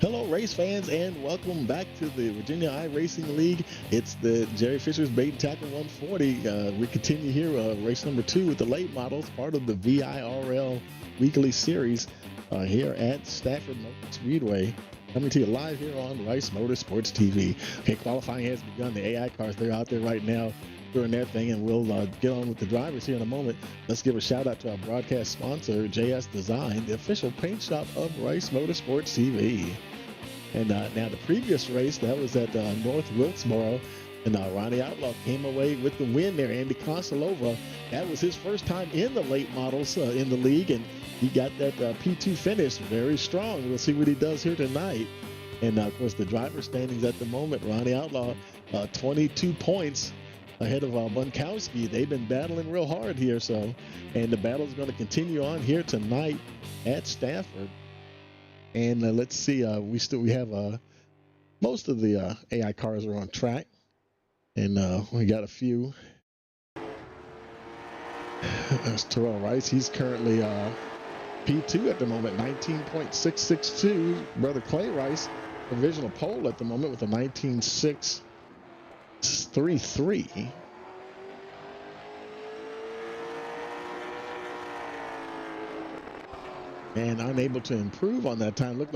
Hello, race fans, and welcome back to the Virginia iRacing League. It's the Jerry Fisher's Bait and Tackle 140. We continue here, race number 2 with the late models, part of the ViRL Weekly Series here at Stafford Motor Speedway. Coming to you live here on Rice Motorsports TV. Okay, qualifying has begun. The AI cars, they're out there right now doing their thing, and we'll get on with the drivers here in a moment. Let's give a shout out to our broadcast sponsor, JS Design, the official paint shop of Rice Motorsports TV. And now the previous race, that was at North Wilkesboro, and Ronnie Outlaw came away with the win there. Andy Kosilova, that was his first time in the late models in the league, and he got that P2 finish very strong. We'll see what he does here tonight. And of course, the driver standings at the moment, Ronnie Outlaw, 22 points ahead of Bunkowski. They've been battling real hard here, and the battle is going to continue on here tonight at Stafford. And let's see, we have most of the AI cars are on track, and we got a few. That's Terrell Rice. He's currently P2 at the moment, 19.662. Brother Clay Rice, provisional pole at the moment with a 19.633. And unable to improve on that time. It looks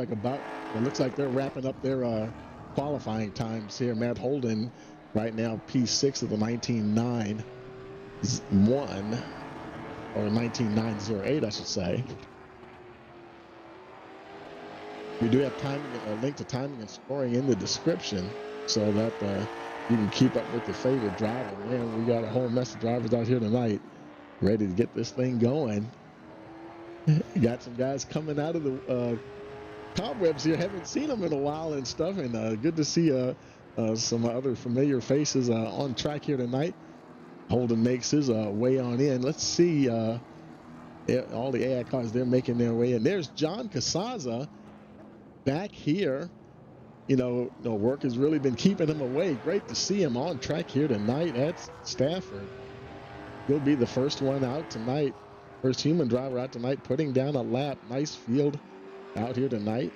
like they're wrapping up their qualifying times here. Matt Holden right now P6 of the 19.9.1 or 19.908, I should say. We do have a link to timing and scoring in the description, so that you can keep up with your favorite driver. Man, we got a whole mess of drivers out here tonight ready to get this thing going. Got some guys coming out of the cobwebs here. Haven't seen them in a while and stuff, and good to see some other familiar faces on track here tonight. Holden makes his way on in. Let's see all the AI cars, they're making their way in. There's John Casaza back here. Work has really been keeping him away. Great to see him on track here tonight at Stafford. He'll be the first one out tonight. First human driver out tonight, putting down a lap. Nice field out here tonight.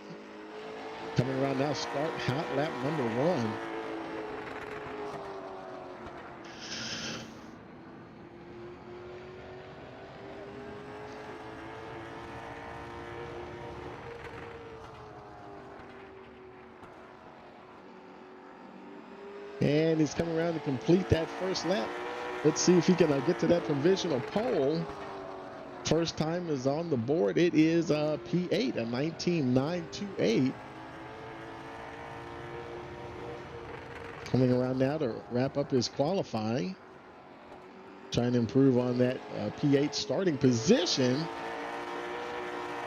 Coming around now, start hot lap number 1. And he's coming around to complete that first lap. Let's see if he can get to that provisional pole. First time is on the board. It is P8, a 19.928. Coming around now to wrap up his qualifying. Trying to improve on that P8 starting position.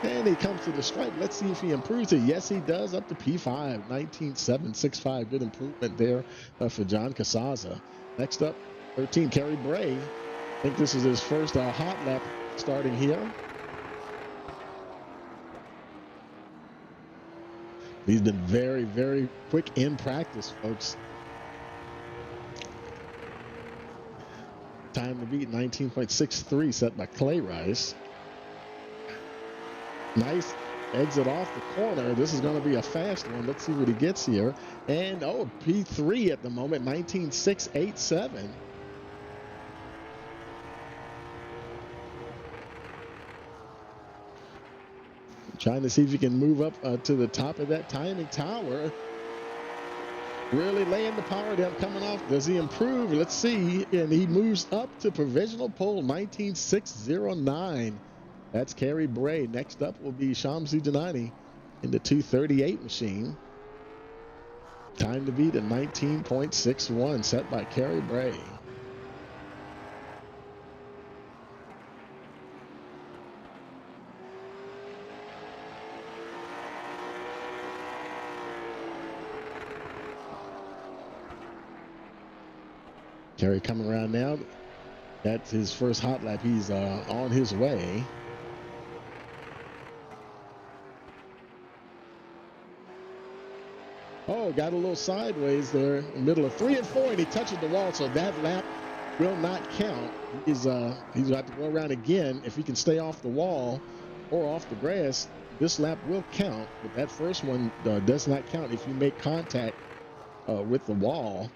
And he comes to the stripe. Let's see if he improves it. Yes, he does, up to P5, 19.765. Good improvement there for John Casaza. Next up, 13, Kerry Bray. I think this is his first hot lap starting here. He's been very, very quick in practice, folks. Time to beat, 19.63, set by Clay Rice. Nice exit off the corner. This is going to be a fast one. Let's see what he gets here. And P3 at the moment, 19.687. Trying to see if he can move up to the top of that timing tower. Really laying the power down, coming off. Does he improve? Let's see. And he moves up to provisional pole, 19.609. That's Kerry Bray. Next up will be Shamsi Janani in the 238 machine. Time to beat at 19.61, set by Kerry Bray. Kerry coming around now. That's his first hot lap. He's on his way. Got a little sideways there in the middle of 3 and 4, and he touches the wall, so that lap will not count. He's got to go around again. If he can stay off the wall or off the grass, this lap will count, but that first one does not count if you make contact with the wall.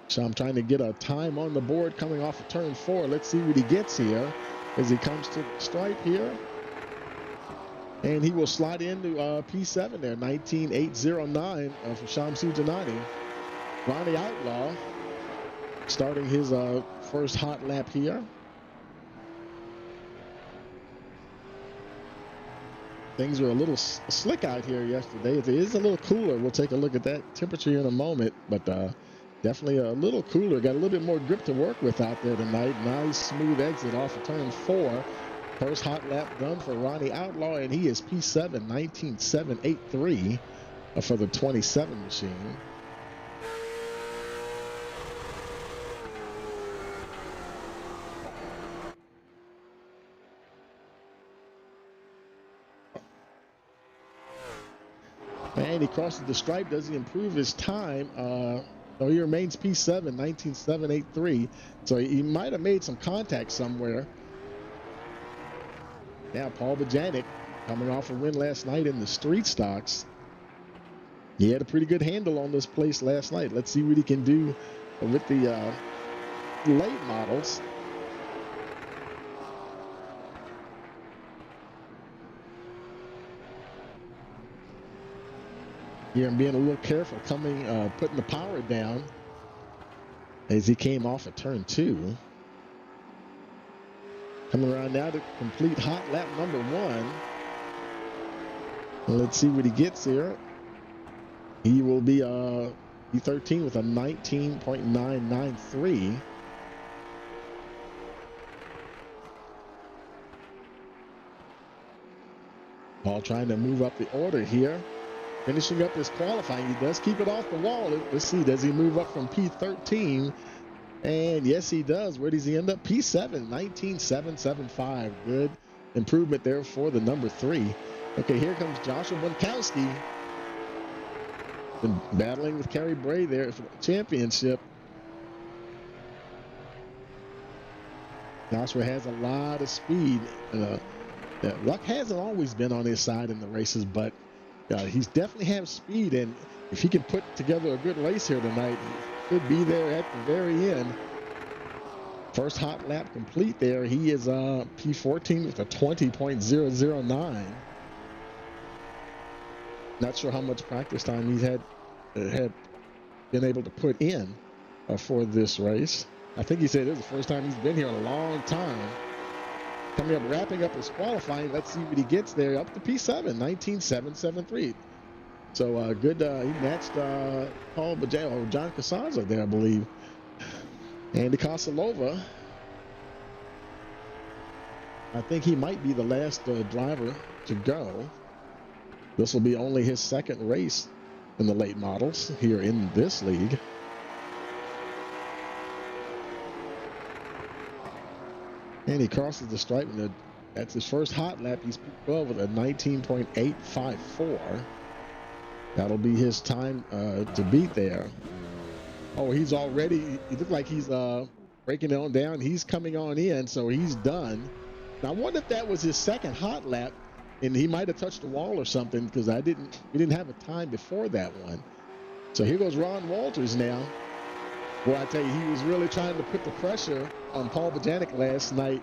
So I'm trying to get a time on the board coming off of turn 4. Let's see what he gets here as he comes to the stripe here. And he will slide into P7 there, 19.809 for Shamsu Janani. Ronnie Outlaw starting his first hot lap here. Things were a little slick out here yesterday. It is a little cooler. We'll take a look at that temperature in a moment, but definitely a little cooler. Got a little bit more grip to work with out there tonight. Nice smooth exit off of turn 4. First hot lap done for Ronnie Outlaw, and he is P7, 19.783 for the 27 machine. And he crosses the stripe. Does he improve his time? No, he remains P7, 19.783. So he might have made some contact somewhere. Now, Paul Bajanic coming off a win last night in the street stocks. He had a pretty good handle on this place last night. Let's see what he can do with the late models. Here I'm being a little careful coming, putting the power down as he came off at turn 2. Coming around now to complete hot lap number 1. Let's see what he gets here. He will be P13 with a 19.993. Paul trying to move up the order here. Finishing up his qualifying. He does keep it off the wall. Let's see, does he move up from P13? And yes, he does. Where does he end up? P7, 19.775. Good improvement there for the number 3. Okay, here comes Joshua Bunkowski. Been battling with Kerry Bray there for the championship. Joshua has a lot of speed. Luck hasn't always been on his side in the races, but he's definitely have speed, and if he can put together a good race here tonight, he could be there at the very end. First hot lap complete there. He is P14 with a 20.009. Not sure how much practice time he's had been able to put in for this race. I think he said this is the first time he's been here in a long time. Coming up, wrapping up his qualifying. Let's see what he gets there. Up to P7, 19.773. So good. He matched Paul Bajay or John Casanza there, I believe. Andy Kosalova. I think he might be the last driver to go. This will be only his second race in the late models here in this league. And he crosses the stripe, and that's his first hot lap. He's P12 with a 19.854. That'll be his time to beat there. Oh, he's already, he looked like he's breaking it on down. He's coming on in, so he's done. Now, I wonder if that was his second hot lap, and he might have touched the wall or something, because we didn't have a time before that one. So here goes Ron Walters now. Boy, I tell you, he was really trying to put the pressure on Paul Bajanic last night.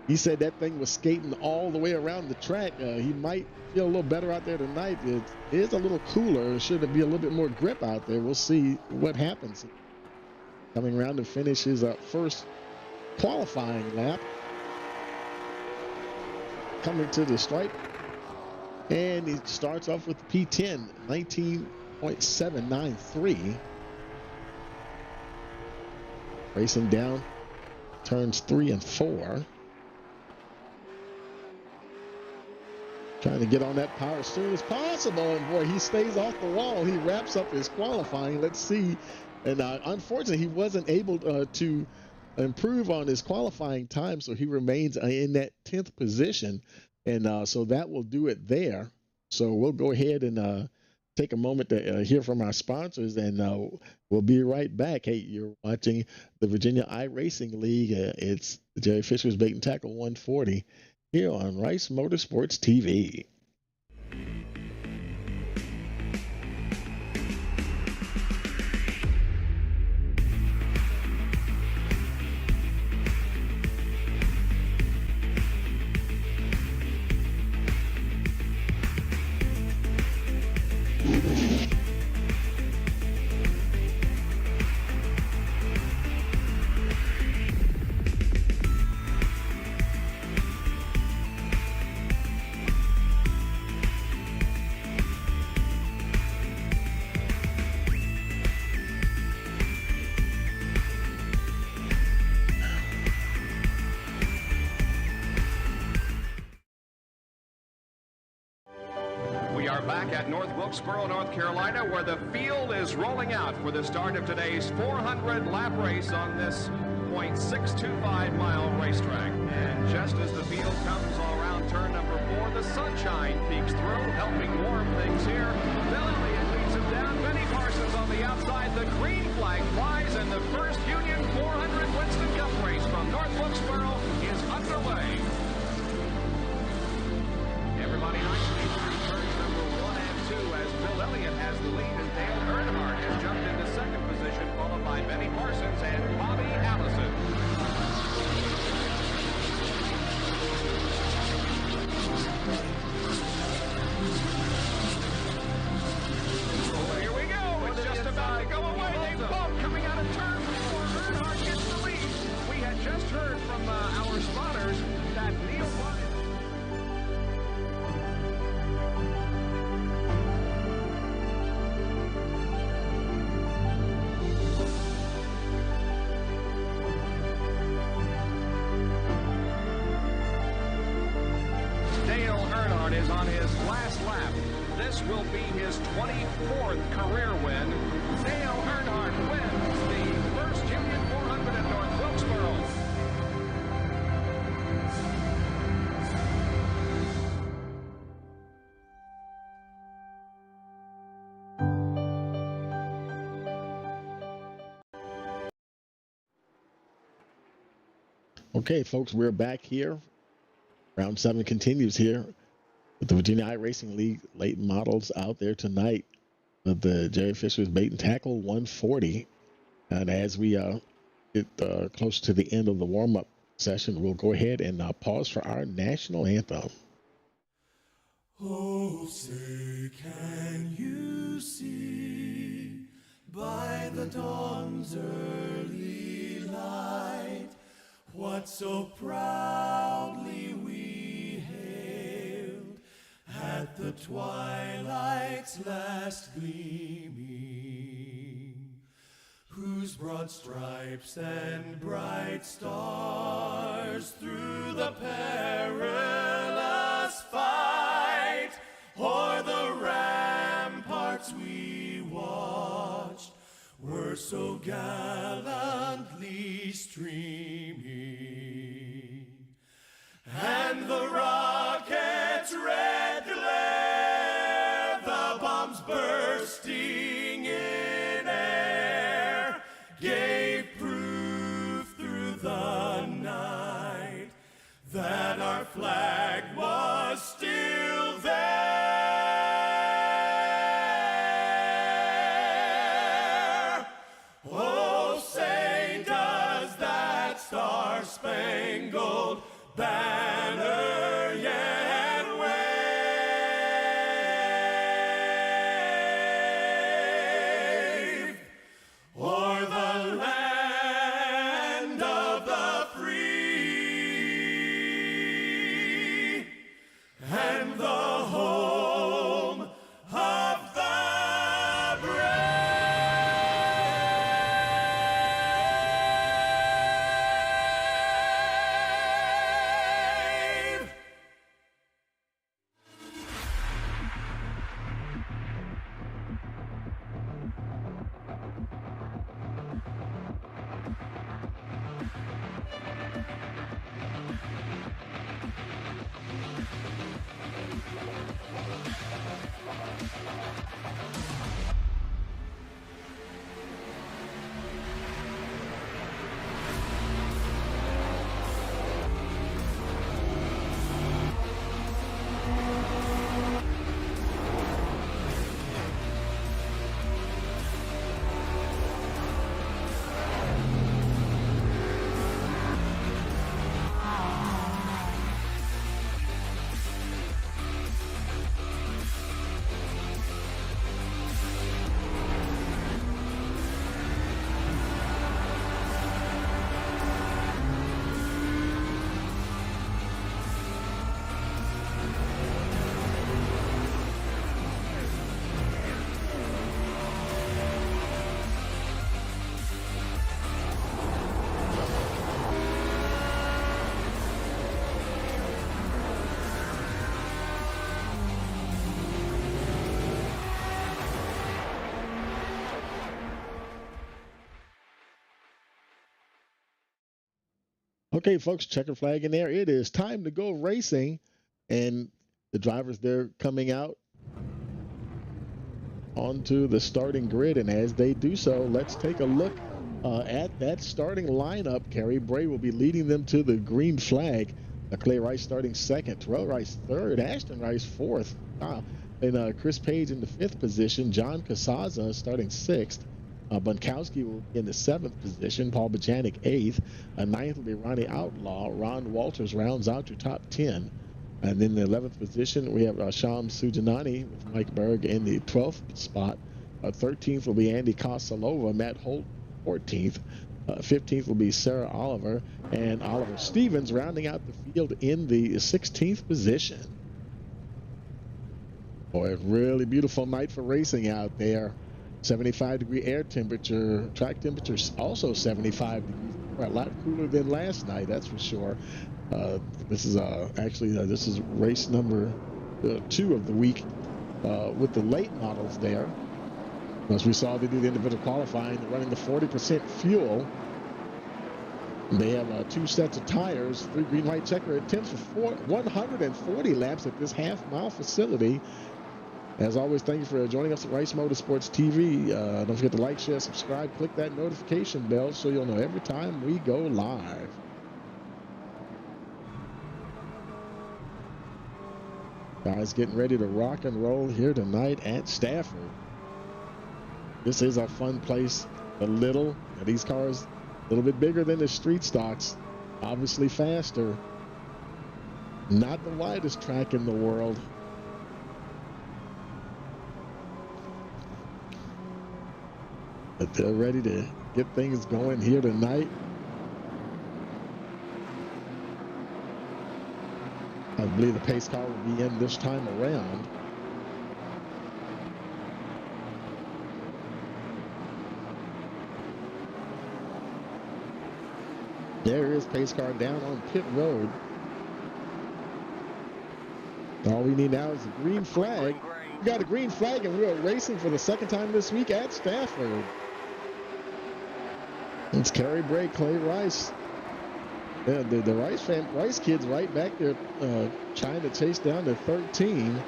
He said that thing was skating all the way around the track. He might feel a little better out there tonight. It is a little cooler. Should be a little bit more grip out there. We'll see what happens. Coming around to finish his first qualifying lap. Coming to the stripe. And he starts off with the P10, 19.793. Racing down turns 3 and 4. Trying to get on that power as soon as possible. And boy, he stays off the wall. He wraps up his qualifying. Let's see. And unfortunately, he wasn't able to improve on his qualifying time. So he remains in that 10th position. And so that will do it there. So we'll go ahead and take a moment to hear from our sponsors, and we'll be right back. Hey, you're watching the Virginia iRacing League. It's Jerry Fisher's Bait and Tackle 140 here on Rice Motorsports TV. at North Wilkesboro, North Carolina, where the field is rolling out for the start of today's 400-lap race on this .625-mile racetrack. And just as the field comes around turn number 4, the sunshine peeks through, helping warm things here. Bill Elliott leads him down. Benny Parsons on the outside. The green flag flies, and the first Union 400 Winston Cup race from North Wilkesboro is underway. Everybody nicely through turns number 1 and 2 as Bill Elliott has the lead, and Dale Earnhardt has jumped into second position, followed by Benny Parsons and Bobby Allison. Oh, here we go. It's just about to go away. They bump coming out of turn 4. Earnhardt gets the lead. We had just heard from our spotters that Neil Bonnett. Is on his last lap. This will be his 24th career win. Dale Earnhardt wins the first Union 400 at North Wilkesboro. Okay, folks, we're back here. Round 7 continues here with the Virginia iRacing League late models out there tonight with the Jerry Fisher's Bait and Tackle 140. And as we get close to the end of the warm-up session, we'll go ahead and pause for our national anthem. Oh, say, can you see by the dawn's early light what so proudly we hailed at the twilight's last gleaming, whose broad stripes and bright stars through the perilous fight o'er the ramparts we watched were so gallantly streaming, and the rocket's red glare, the bombs bursting in air, gave proof through the night that our flag was still there. Oh, say, does that Okay, folks, checker flag in there. It is time to go racing. And the drivers, they're coming out onto the starting grid. And as they do so, let's take a look at that starting lineup. Kerry Bray will be leading them to the green flag. Clay Rice starting second, Terrell Rice third, Ashton Rice fourth. And Chris Page in the fifth position. John Casaza starting sixth. Bunkowski will be in the seventh position. Paul Bajanic eighth. Ninth will be Ronnie Outlaw. Ron Walters rounds out your top 10. And then the 11th position, we have Sham Sujanani with Mike Berg in the 12th spot. 13th will be Andy Kosalova. Matt Holt 14th. 15th will be Sarah Oliver. And Oliver Stevens rounding out the field in the 16th position. Boy, a really beautiful night for racing out there. 75-degree air temperature. Track temperature also 75 degrees. A lot cooler than last night, that's for sure. This is this is race number 2 of the week with the late models there. As we saw, they do the individual qualifying, running the 40% fuel. They have 2 sets of tires, 3 green-white checker attempts for 140 laps at this half-mile facility. As always, thank you for joining us at Rice Motorsports TV. Don't forget to like, share, subscribe, click that notification bell so you'll know every time we go live. Guys getting ready to rock and roll here tonight at Stafford. This is a fun place. These cars a little bit bigger than the street stocks, obviously faster. Not the widest track in the world. But they're ready to get things going here tonight. I believe the pace car will be in this time around. There is pace car down on pit road. All we need now is a green flag. We got a green flag and we're racing for the second time this week at Stafford. It's Kerry Bray, Clay Rice. The Rice kids right back there trying to chase down to 13.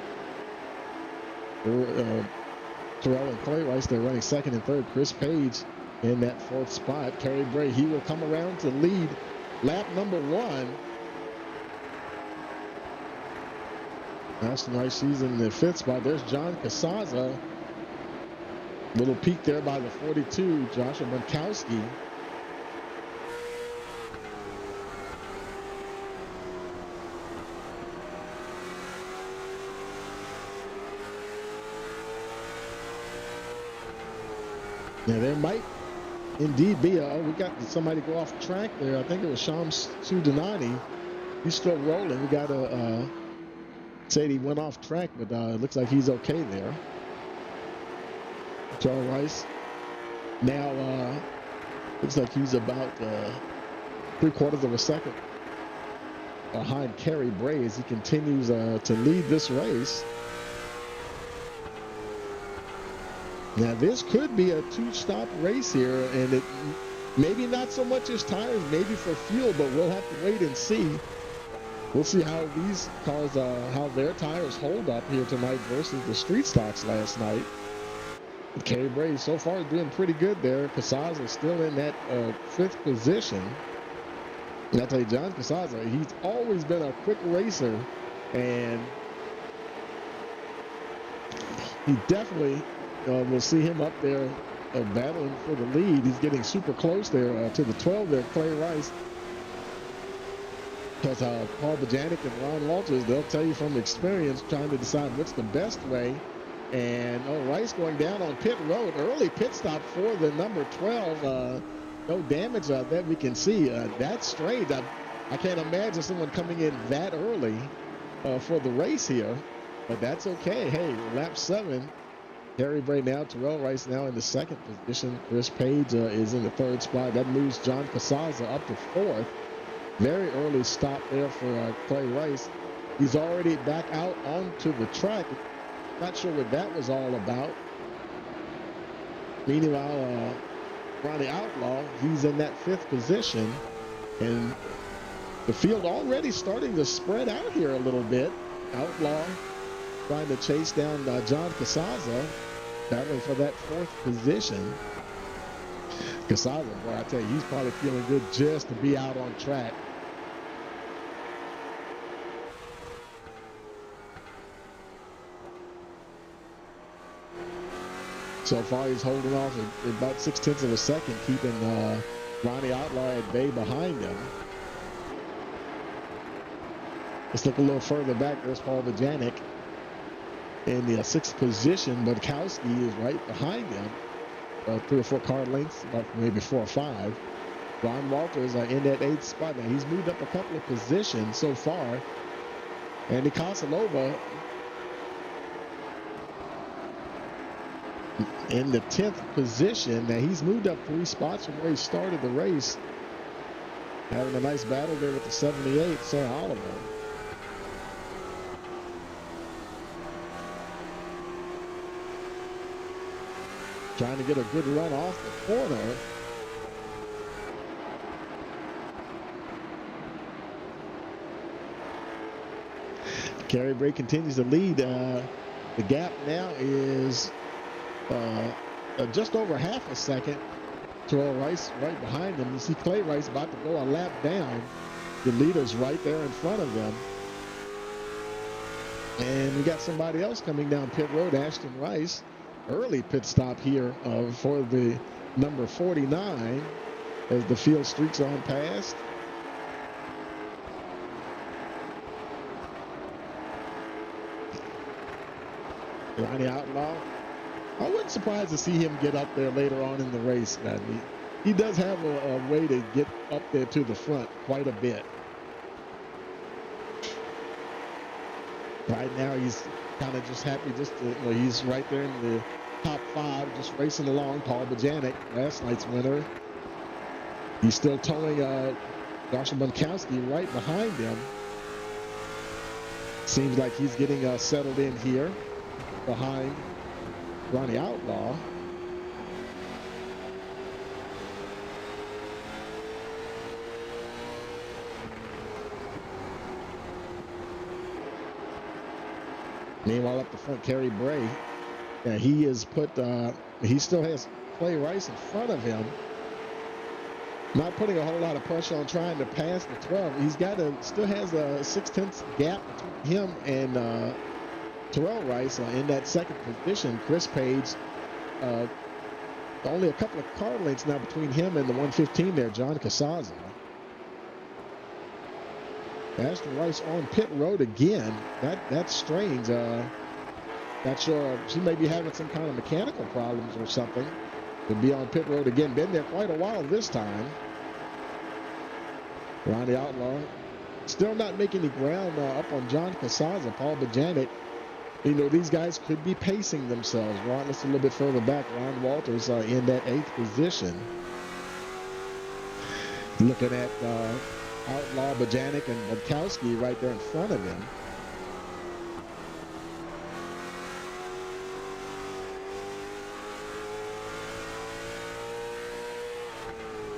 Terrell and Clay Rice, they're running second and third. Chris Page in that 4th spot. Kerry Bray, he will come around to lead lap number 1. Ashton Rice, she's in the 5th spot. There's John Casaza. Little peek there by the 42, Joshua Bunkowski. Now there might indeed be we got somebody go off track there. I think it was Sham Sudanani. He's still rolling. We got to say he went off track, but it looks like he's okay there. Charles Rice now looks like he's about 3/4 of a second behind Kerry Bray as he continues to lead this race. Now this could be a 2-stop race here, and it maybe not so much as tires, maybe for fuel, but we'll have to wait and see. We'll see how these cars, how their tires hold up here tonight versus the street stocks last night. Kerry Bray so far is doing pretty good there. Casaza is still in that 5th position. And I'll tell you, John Casaza, he's always been a quick racer, and he definitely we'll see him up there battling for the lead. He's getting super close there to the 12 there, Clay Rice. Because Paul Bajanic and Ron Walters, they'll tell you from experience trying to decide what's the best way. And Rice going down on pit road. Early pit stop for the number 12. No damage that we can see. That's strange. I can't imagine someone coming in that early for the race here. But that's okay. Hey, lap 7. Kerry Bray now, Terrell Rice now in the 2nd position. Chris Page is in the 3rd spot. That moves John Casaza up to 4th. Very early stop there for Clay Rice. He's already back out onto the track. Not sure what that was all about. Meanwhile, Ronnie Outlaw, he's in that 5th position. And The field already starting to spread out here a little bit. Outlaw trying to chase down John Casaza, battling for that 4th position. Casaza, boy, I tell you, he's probably feeling good just to be out on track. So far, he's holding off at about 0.6 of a second, keeping Ronnie Outlaw at bay behind him. Let's look a little further back. There's Paul Vajanik in the 6th position. Budkowski is right behind him. 3 or 4 car lengths, about maybe 4 or 5. Ron Walters in that 8th spot. Now, he's moved up a couple of positions so far. Andy Kosalova in the 10th position. Now, he's moved up 3 spots from where he started the race. Having a nice battle there with the 78, Sarah Oliver. Trying to get a good run off the corner. Kerry Bray continues to lead. The gap now is just over half a second. Terrell Rice right behind him. You see Clay Rice about to go a lap down. The leader's right there in front of them. And we got somebody else coming down pit road, Ashton Rice. Early pit stop here for the number 49 as the field streaks on past. Ronnie Outlaw, I wasn't surprised to see him get up there later on in the race. He does have a way to get up there to the front quite a bit. Right now he's kind of just happy he's right there in the top 5, just racing along. Paul Bajanek, last night's winner. He's still towing Joshua Bunkowski right behind him. Seems like he's getting settled in here behind Ronnie Outlaw. Meanwhile, up the front, Kerry Bray. And he has he still has Clay Rice in front of him. Not putting a whole lot of pressure on trying to pass the 12. He's still has a 0.6 gap between him and Terrell Rice in that 2nd position. Chris Page, only a couple of car lengths now between him and the 115 there, John Casaza. Ashton Rice on pit road again. That's strange. Not sure. She may be having some kind of mechanical problems or something. To be on pit road again. Been there quite a while this time. Ronnie Outlaw still not making any ground up on John Casaza. Paul Bajanek. These guys could be pacing themselves. Ron, let's a little bit further back. Ron Walters in that 8th position. Looking at Outlaw, Bajanek, and Budkowski right there in front of him.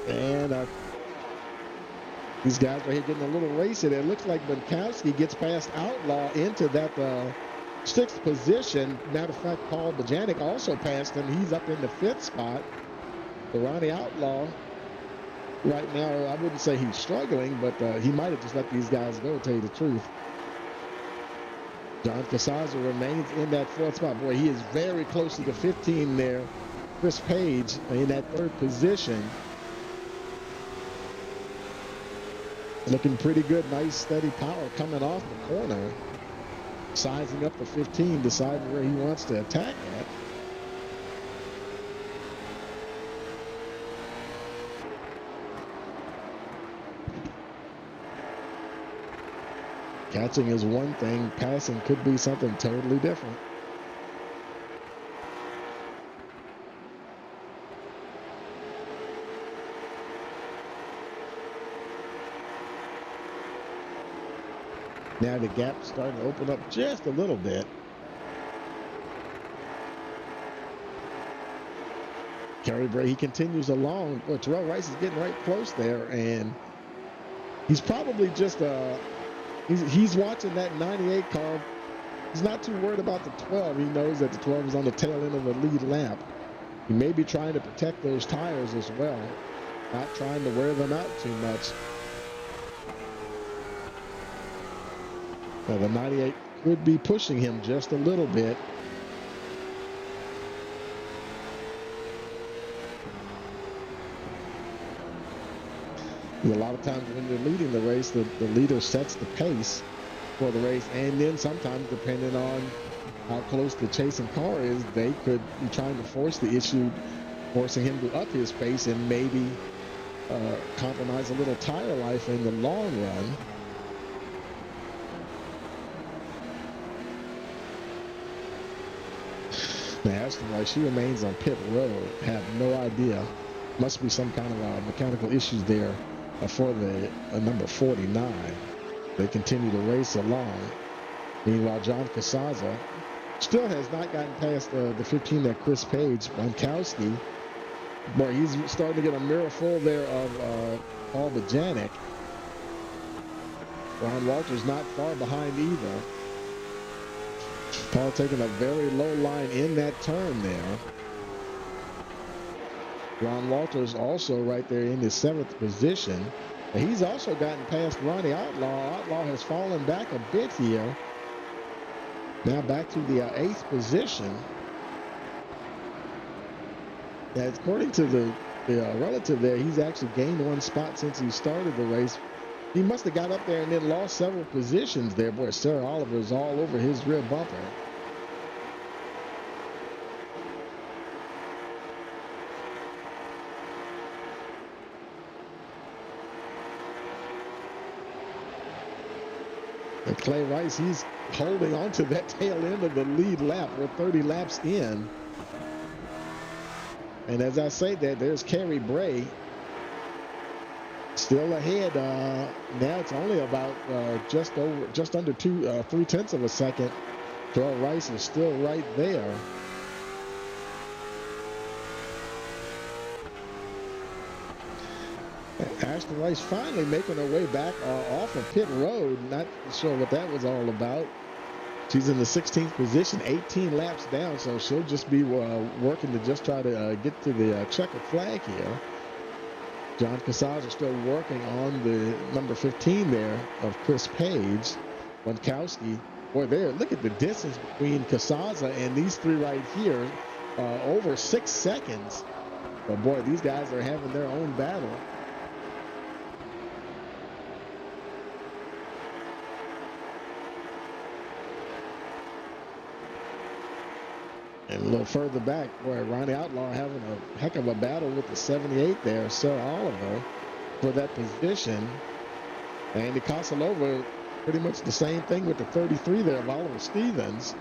And these guys right here getting a little racy there. It looks like Budkowski gets past Outlaw into that 6th position. Matter of fact, Paul Bajanek also passed him. He's up in the 5th spot. The Ronnie Outlaw right now, I wouldn't say he's struggling, but he might have just let these guys go, to tell you the truth. John Casaza remains in that 4th spot. Boy, he is very close to the 15 there. Chris Page in that 3rd position. Looking pretty good. Nice steady power coming off the corner. Sizing up the 15, deciding where he wants to attack at. Catching is one thing. Passing could be something totally different. Now the gap's starting to open up just a little bit. Kerry Bray, he continues along. Well, Terrell Rice is getting right close there, and He's probably just he's watching that 98 car. He's not too worried about the 12. He knows that the 12 is on the tail end of the lead lap. He may be trying to protect those tires as well, not trying to wear them out too much. Now the 98 could be pushing him just a little bit. A lot of times when you're leading the race, the leader sets the pace for the race, and then sometimes, depending on how close the chasing car is, they could be trying to force the issue, forcing him to up his pace and maybe compromise a little tire life in the long run. Now, Ashton, while she remains on pit road, have no idea. Must be some kind of mechanical issues there for the number 49. They continue to race along. Meanwhile, John Casazza still has not gotten past the 15 that Chris Page. Bonkowski, boy, he's starting to get a mirror full there of Paul Bajanic. Ron Walters not far behind either. Paul taking a very low line in that turn there. Ron Walters also right there in his 7th position. And he's also gotten past Ronnie Outlaw. Outlaw has fallen back a bit here. Now back to the 8th position. Now, according to the relative there, he's actually gained 1 spot since he started the race. He must have got up there and then lost several positions there. Boy, Sarah Oliver's all over his rear bumper. And Clay Rice, he's holding on to that tail end of the lead lap. We're 30 laps in. And as I say that, there's Kerry Bray still ahead. Now it's only about just under 3/10 of a second. Terrell Rice is still right there. Ashton Rice finally making her way back off of pit road. Not sure what that was all about. She's in the 16th position, 18 laps down, so she'll just be working to just try to get to the checkered flag here. John Casazza still working on the number 15 there of Chris Page. Bonkowski, boy, there, look at the distance between Casazza and these 3 right here, over 6 seconds. But boy, these guys are having their own battle. And a little further back, boy, Ronnie Outlaw having a heck of a battle with the 78 there, Sarah Oliver, for that position. Andy Kosalova, pretty much the same thing with the 33 there of Oliver Stevens.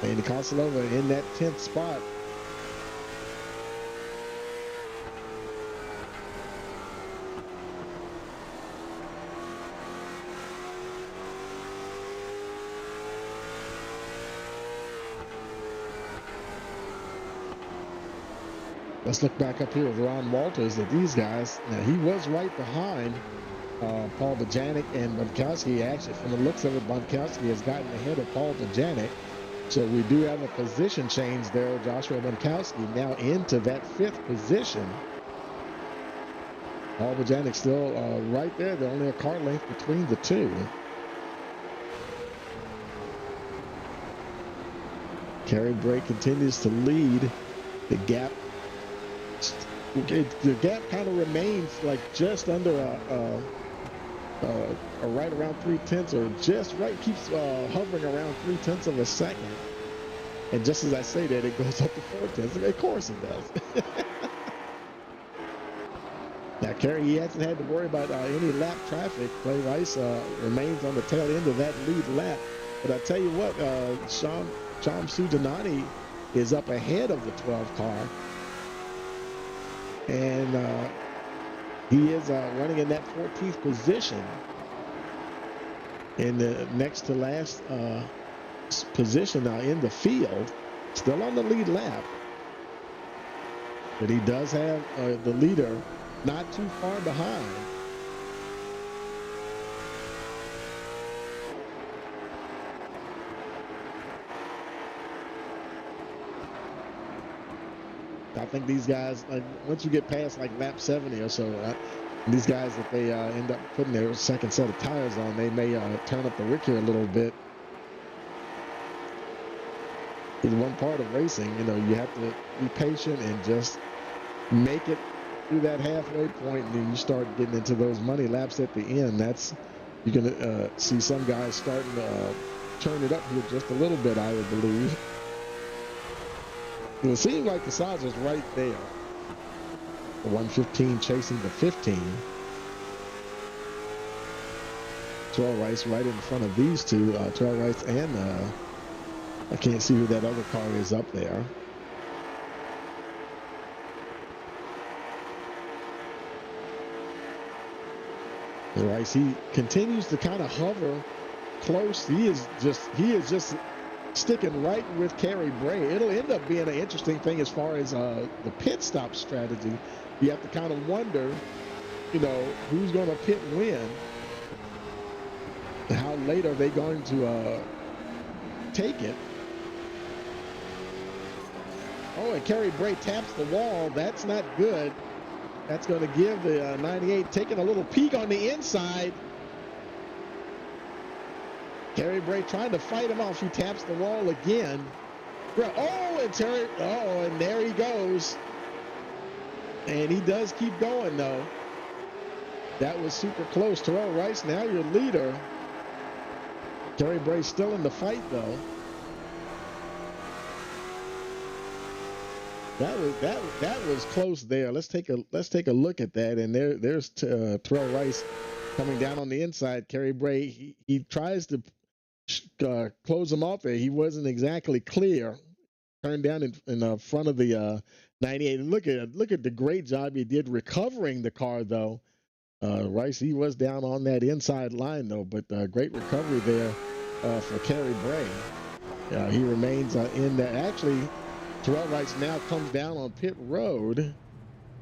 Andy Kosalova in that 10th spot. Let's look back up here with Ron Walters at these guys. Now, he was right behind Paul Bajanic and Bonkowski. Actually, from the looks of it, Bonkowski has gotten ahead of Paul Bajanic. So we do have a position change there. Joshua Bonkowski now into that 5th position. Paul Bajanic still right there. They're only a car length between the two. Kerry Bray continues to lead. The gap kind of remains like just under right around 3/10, or just right, keeps hovering around 3/10 of a second. And just as I say that, it goes up to 4/10. Of course it does. Now Kerry, he hasn't had to worry about any lap traffic. Clay Rice remains on the tail end of that lead lap. But I tell you what, Sham Sujanani is up ahead of the 12 car. And he is running in that 14th position in the next to last position now in the field, still on the lead lap. But he does have the leader not too far behind. I think these guys, like, once you get past like lap 70 or so, these guys, if they end up putting their second set of tires on, they may turn up the wick here a little bit. It's one part of racing, you know, you have to be patient and just make it through that halfway point, and then you start getting into those money laps at the end. That's, you're going to see some guys starting to turn it up here just a little bit, I would believe. It seems like the size is right there. The 115 chasing the 15. Terrell Rice right in front of these two. Terrell Rice and I can't see who that other car is up there. Rice, he continues to kind of hover close. He is just sticking right with Kerry Bray. It'll end up being an interesting thing as far as the pit stop strategy. You have to kind of wonder, you know, who's going to pit when. How late are they going to take it? Oh, and Kerry Bray taps the wall. That's not good. That's going to give the 98 taking a little peek on the inside. Kerry Bray trying to fight him off. He taps the wall again. Oh, and there he goes. And he does keep going, though. That was super close. Terrell Rice, now your leader. Kerry Bray still in the fight, though. That was close there. Let's take a look at that. And there's Terrell Rice coming down on the inside. Kerry Bray, he tries to close him off there. He wasn't exactly clear. Turned down in front of the 98. And look at the great job he did recovering the car, though. Rice, he was down on that inside line, though, but great recovery there for Kerry Bray. He remains in that. Actually, Terrell Rice now comes down on pit road,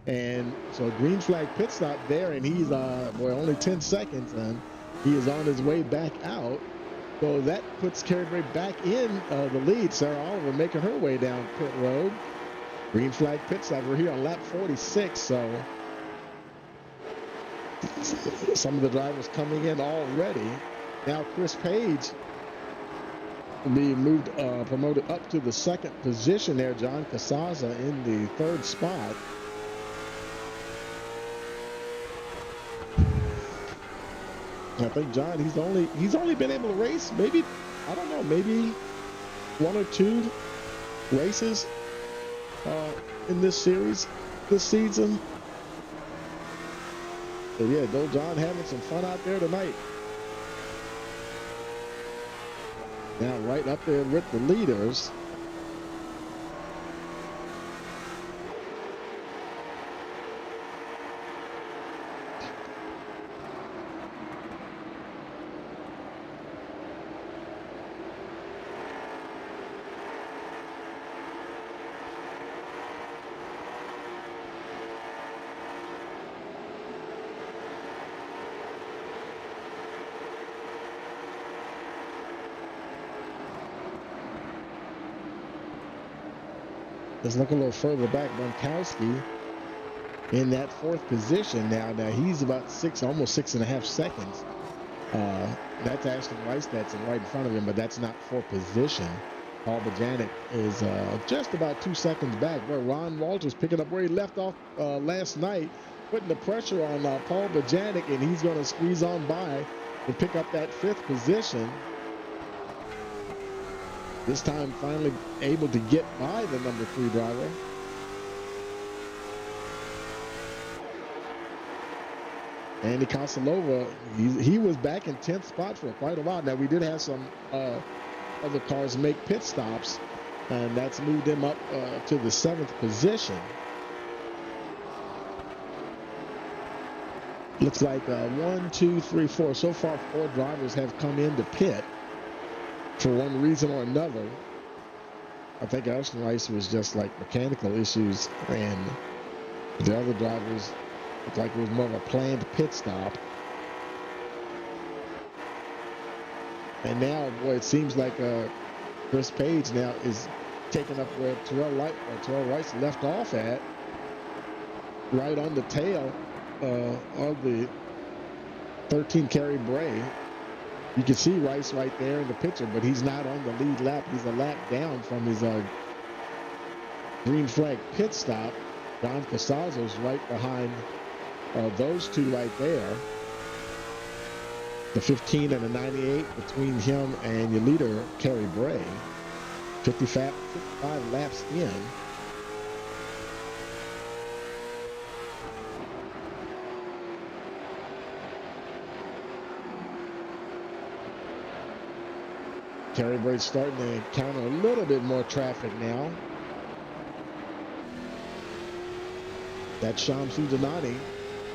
and so green flag pit stop there, and he's only 10 seconds, and he is on his way back out. So that puts Kerry Bray back in the lead. Sarah Oliver making her way down pit road. Green flag pit stop. We're here on lap 46, so some of the drivers coming in already. Now Chris Page will be promoted up to the second position there. John Casaza in the third spot. I think John, he's only been able to race maybe, I don't know, maybe one or two races in this series this season. But yeah, old John having some fun out there tonight. Now right up there with the leaders. Let's look a little further back. Bunkowski in that fourth position now. Now he's about almost 6.5 seconds. That's Ashton Rice that's right in front of him, but that's not for position. Paul Bajanic is just about 2 seconds back. Where Ron Walters picking up where he left off last night, putting the pressure on Paul Bajanic, and he's going to squeeze on by and pick up that fifth position. This time finally able to get by the number 3 driver. Andy Kosalova, he was back in 10th spot for quite a while. Now we did have some other cars make pit stops, and that's moved him up to the 7th position. Looks like 1, 2, 3, 4. So far, 4 drivers have come into pit for one reason or another. I think Ashton Rice was just like mechanical issues, and the other drivers Looked like it was more of a planned pit stop. And now, boy, it seems like Chris Page now is taking up where Terrell Wright's left off at, right on the tail of the 13 Kerry Bray. You can see Rice right there in the picture, but he's not on the lead lap. He's a lap down from his green flag pit stop. John Casazzo's right behind those two right there. The 15 and the 98 between him and your leader, Kerry Bray. 55 laps in. Kerry Bray's starting to encounter a little bit more traffic now. That's Shams Sujanani.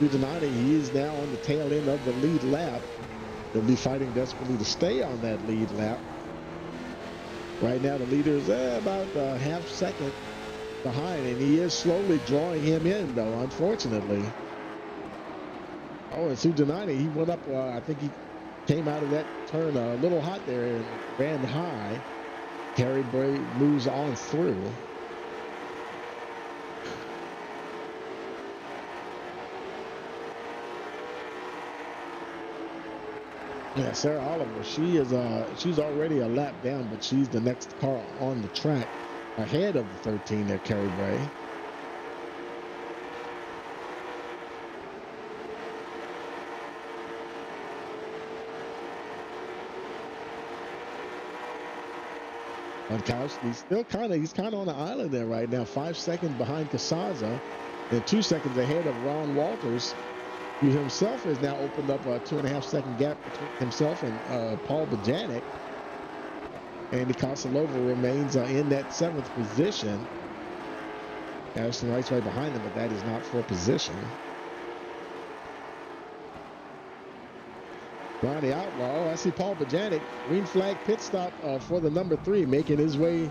He is now on the tail end of the lead lap. They'll be fighting desperately to stay on that lead lap. Right now, the leader is about a half second behind, and he is slowly drawing him in, though, unfortunately. Oh, and Sujanani, he went up, I think he came out of that turn a little hot there and ran high. Kerry Bray moves on through. Yeah, Sarah Oliver, she's already a lap down, but she's the next car on the track ahead of the 13 there, Kerry Bray. Gronkowski's still he's kind of on the island there right now, 5 seconds behind Casazza and 2 seconds ahead of Ron Walters, who himself has now opened up a 2.5 second gap between himself and Paul Bajanic. Andy Kosilova remains in that 7th position. Ashton Wright's right behind him, but that is not for position. Ronnie Outlaw. I see Paul Bajanic, green flag pit stop for the number 3, making his way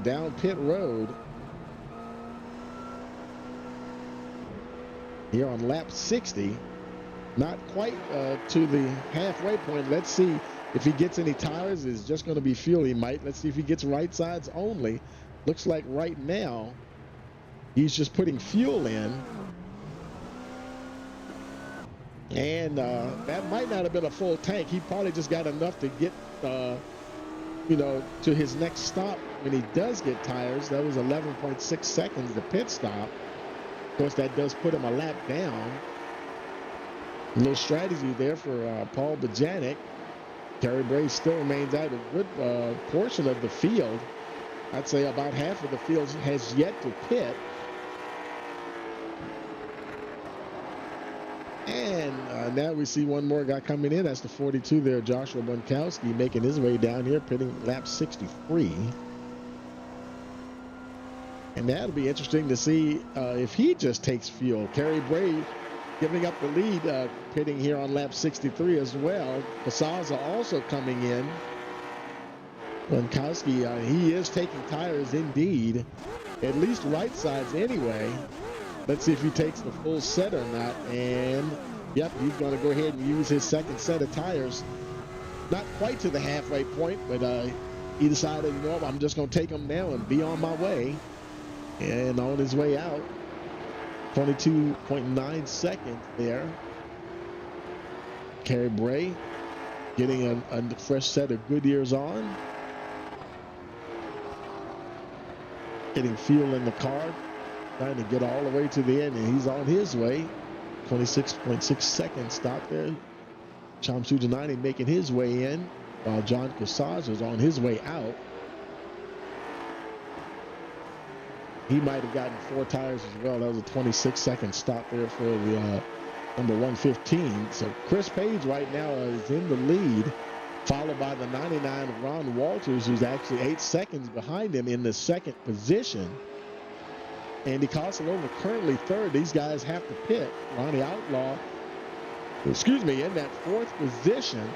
down pit road. Here on lap 60, not quite to the halfway point. Let's see if he gets any tires. It's just going to be fuel. He might. Let's see if he gets right sides only. Looks like right now he's just putting fuel in. And that might not have been a full tank. He probably just got enough to get, to his next stop when he does get tires. That was 11.6 seconds, the pit stop. Of course, that does put him a lap down. A little strategy there for Paul Bajanic. Kerry Bray still remains out a good portion of the field. I'd say about half of the field has yet to pit. And now we see one more guy coming in. That's the 42 there, Joshua Bunkowski, making his way down here, pitting lap 63. And that'll be interesting to see if he just takes fuel. Kerry Bray giving up the lead, pitting here on lap 63 as well. Casazza also coming in. Bunkowski, he is taking tires indeed, at least right sides anyway. Let's see if he takes the full set or not. And yep, he's going to go ahead and use his second set of tires. Not quite to the halfway point, but he decided, I'm just going to take them now and be on my way. And on his way out, 22.9 seconds there. Kerry Bray getting a fresh set of Goodyears on. Getting fuel in the car. Trying to get all the way to the end, and he's on his way. 26.6 seconds stop there. Shams Sujanani making his way in, while John Casazza is on his way out. He might have gotten 4 tires as well. That was a 26-second stop there for the number 115. So Chris Page right now is in the lead, followed by the 99 Ron Walters, who's actually 8 seconds behind him in the 2nd position. Andy Kosilova currently 3rd. These guys have to pit. Ronnie Outlaw, in that 4th position.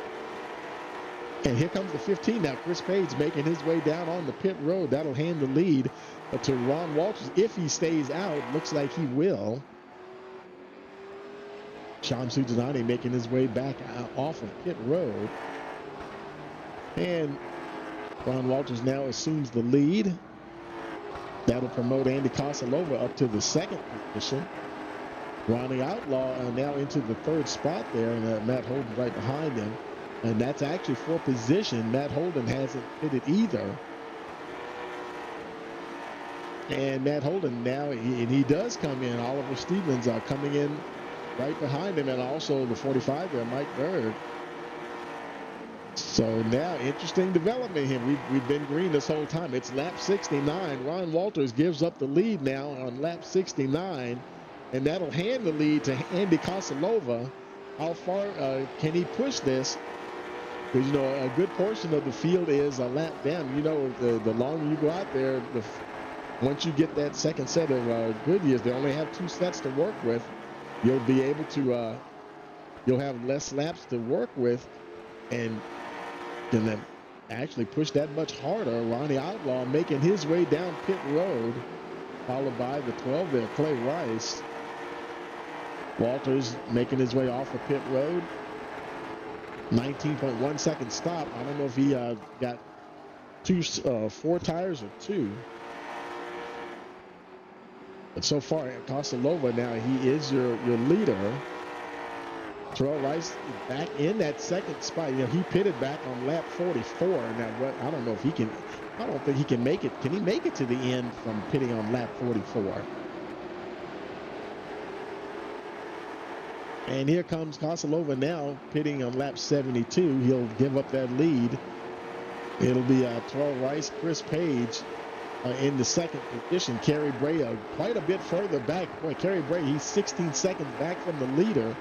And here comes the 15 now. Chris Page making his way down on the pit road. That'll hand the lead to Ron Walters if he stays out. Looks like he will. Shamsu Janani making his way back off of pit road. And Ron Walters now assumes the lead. That'll promote Andy Kosalova up to the second position. Ronnie Outlaw now into the third spot there, and Matt Holden right behind him. And that's actually for position. Matt Holden hasn't pitted either. And Matt Holden now, he does come in. Oliver Stevens coming in right behind him, and also the 45 there, Mike Berg. So now, interesting development here. We've been green this whole time. It's lap 69. Ron Walters gives up the lead now on lap 69, and that'll hand the lead to Andy Kosalova. How far can he push this? Because, you know, a good portion of the field is a lap down. You know, the longer you go out there, once you get that second set of Goodyears, they only have 2 sets to work with. You'll be able to, you'll have less laps to work with, and can then actually push that much harder. Ronnie Outlaw making his way down pit road, followed by the 12 there, Clay Rice. Walters making his way off of pit road. 19.1 second stop. I don't know if he got 4 tires or 2. But so far, Kosalova now, he is your leader. Terrell Rice back in that second spot. You know, he pitted back on lap 44. Now, I don't know if he can. I don't think he can make it. Can he make it to the end from pitting on lap 44? And here comes Kosalova now pitting on lap 72. He'll give up that lead. It'll be Terrell Rice, Chris Page in the second position. Kerry Bray quite a bit further back. Boy, Kerry Bray, he's 16 seconds back from the leader.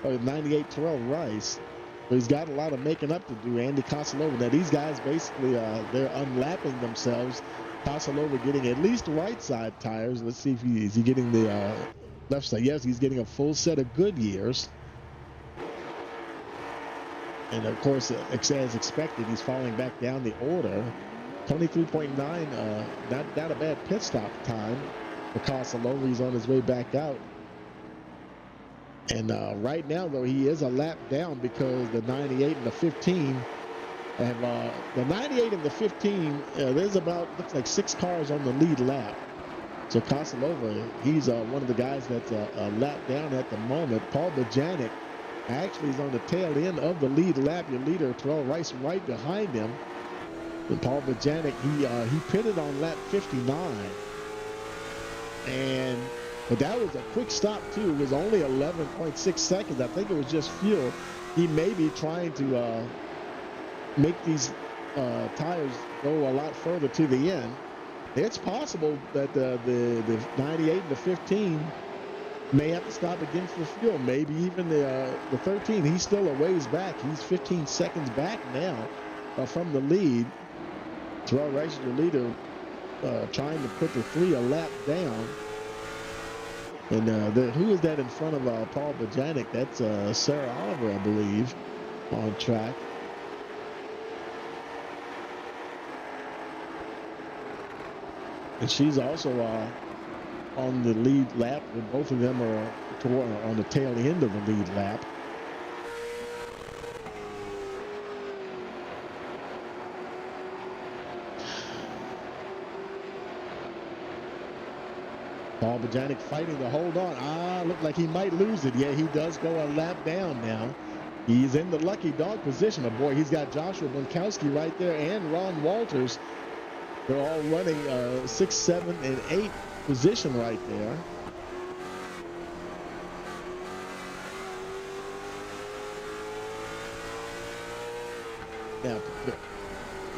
98 Terrell Rice. So he's got a lot of making up to do. Andy Kosalova. Now these guys basically they're unlapping themselves. Kosalova getting at least right side tires. Let's see if is he getting the left side. Yes, he's getting a full set of Goodyears. And of course, as expected, he's falling back down the order. 23.9, not a bad pit stop time for Kosalova. He's on his way back out. And right now, though, he is a lap down because the 98 and the 15 have the 98 and the 15. There's about, looks like 6 cars on the lead lap. So Kosalova, he's one of the guys that's a lap down at the moment. Paul Bajanic actually is on the tail end of the lead lap. Your leader, Terrell Rice, right behind him. And Paul Bajanic, he pitted on lap 59. But that was a quick stop, too. It was only 11.6 seconds. I think it was just fuel. He may be trying to make these tires go a lot further to the end. It's possible that the 98 and the 15 may have to stop again for fuel. Maybe even the 13. He's still a ways back. He's 15 seconds back now from the lead. Terrell Rice, your leader, trying to put the 3 a lap down. And who is that in front of Paul Bajanic? That's Sarah Oliver, I believe, on track. And she's also on the lead lap. And both of them are on the tail end of the lead lap. Paul Bajanic fighting to hold on. Looked like he might lose it. Yeah, he does go a lap down now. He's in the lucky dog position. But boy, he's got Joshua Bunkowski right there and Ron Walters. They're all running 6, 7, and 8 position right there. Now,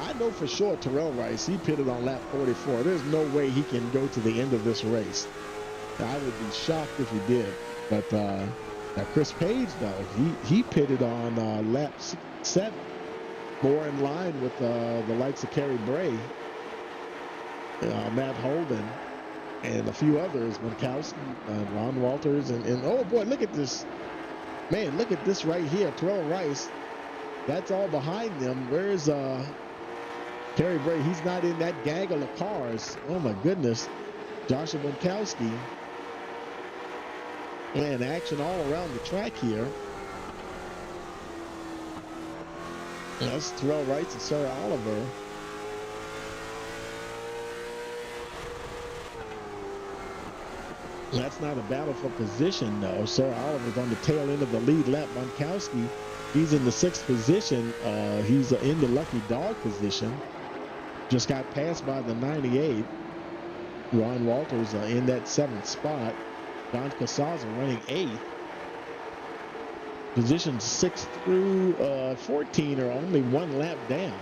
I know for sure Terrell Rice, he pitted on lap 44. There's no way he can go to the end of this race. I would be shocked if he did. But now Chris Page, though, he pitted on lap 7, more in line with the likes of Kerry Bray, Matt Holden, and a few others, Bunkowski, Ron Walters, and oh boy, look at this. Man, look at this right here. Terrell Rice, that's all behind them. Where's Kerry Bray? He's not in that gaggle of cars. Oh my goodness. Joshua Bunkowski. And action all around the track here. That's Terrell Rice and Sarah Oliver. That's not a battle for position, though. Sarah Oliver's on the tail end of the lead lap. Bunkowski, he's in the 6th position. He's in the lucky dog position. Just got passed by the 98. Ron Walters in that 7th spot. Don Casaza running 8th. Positions 6 through 14 are only 1 lap down.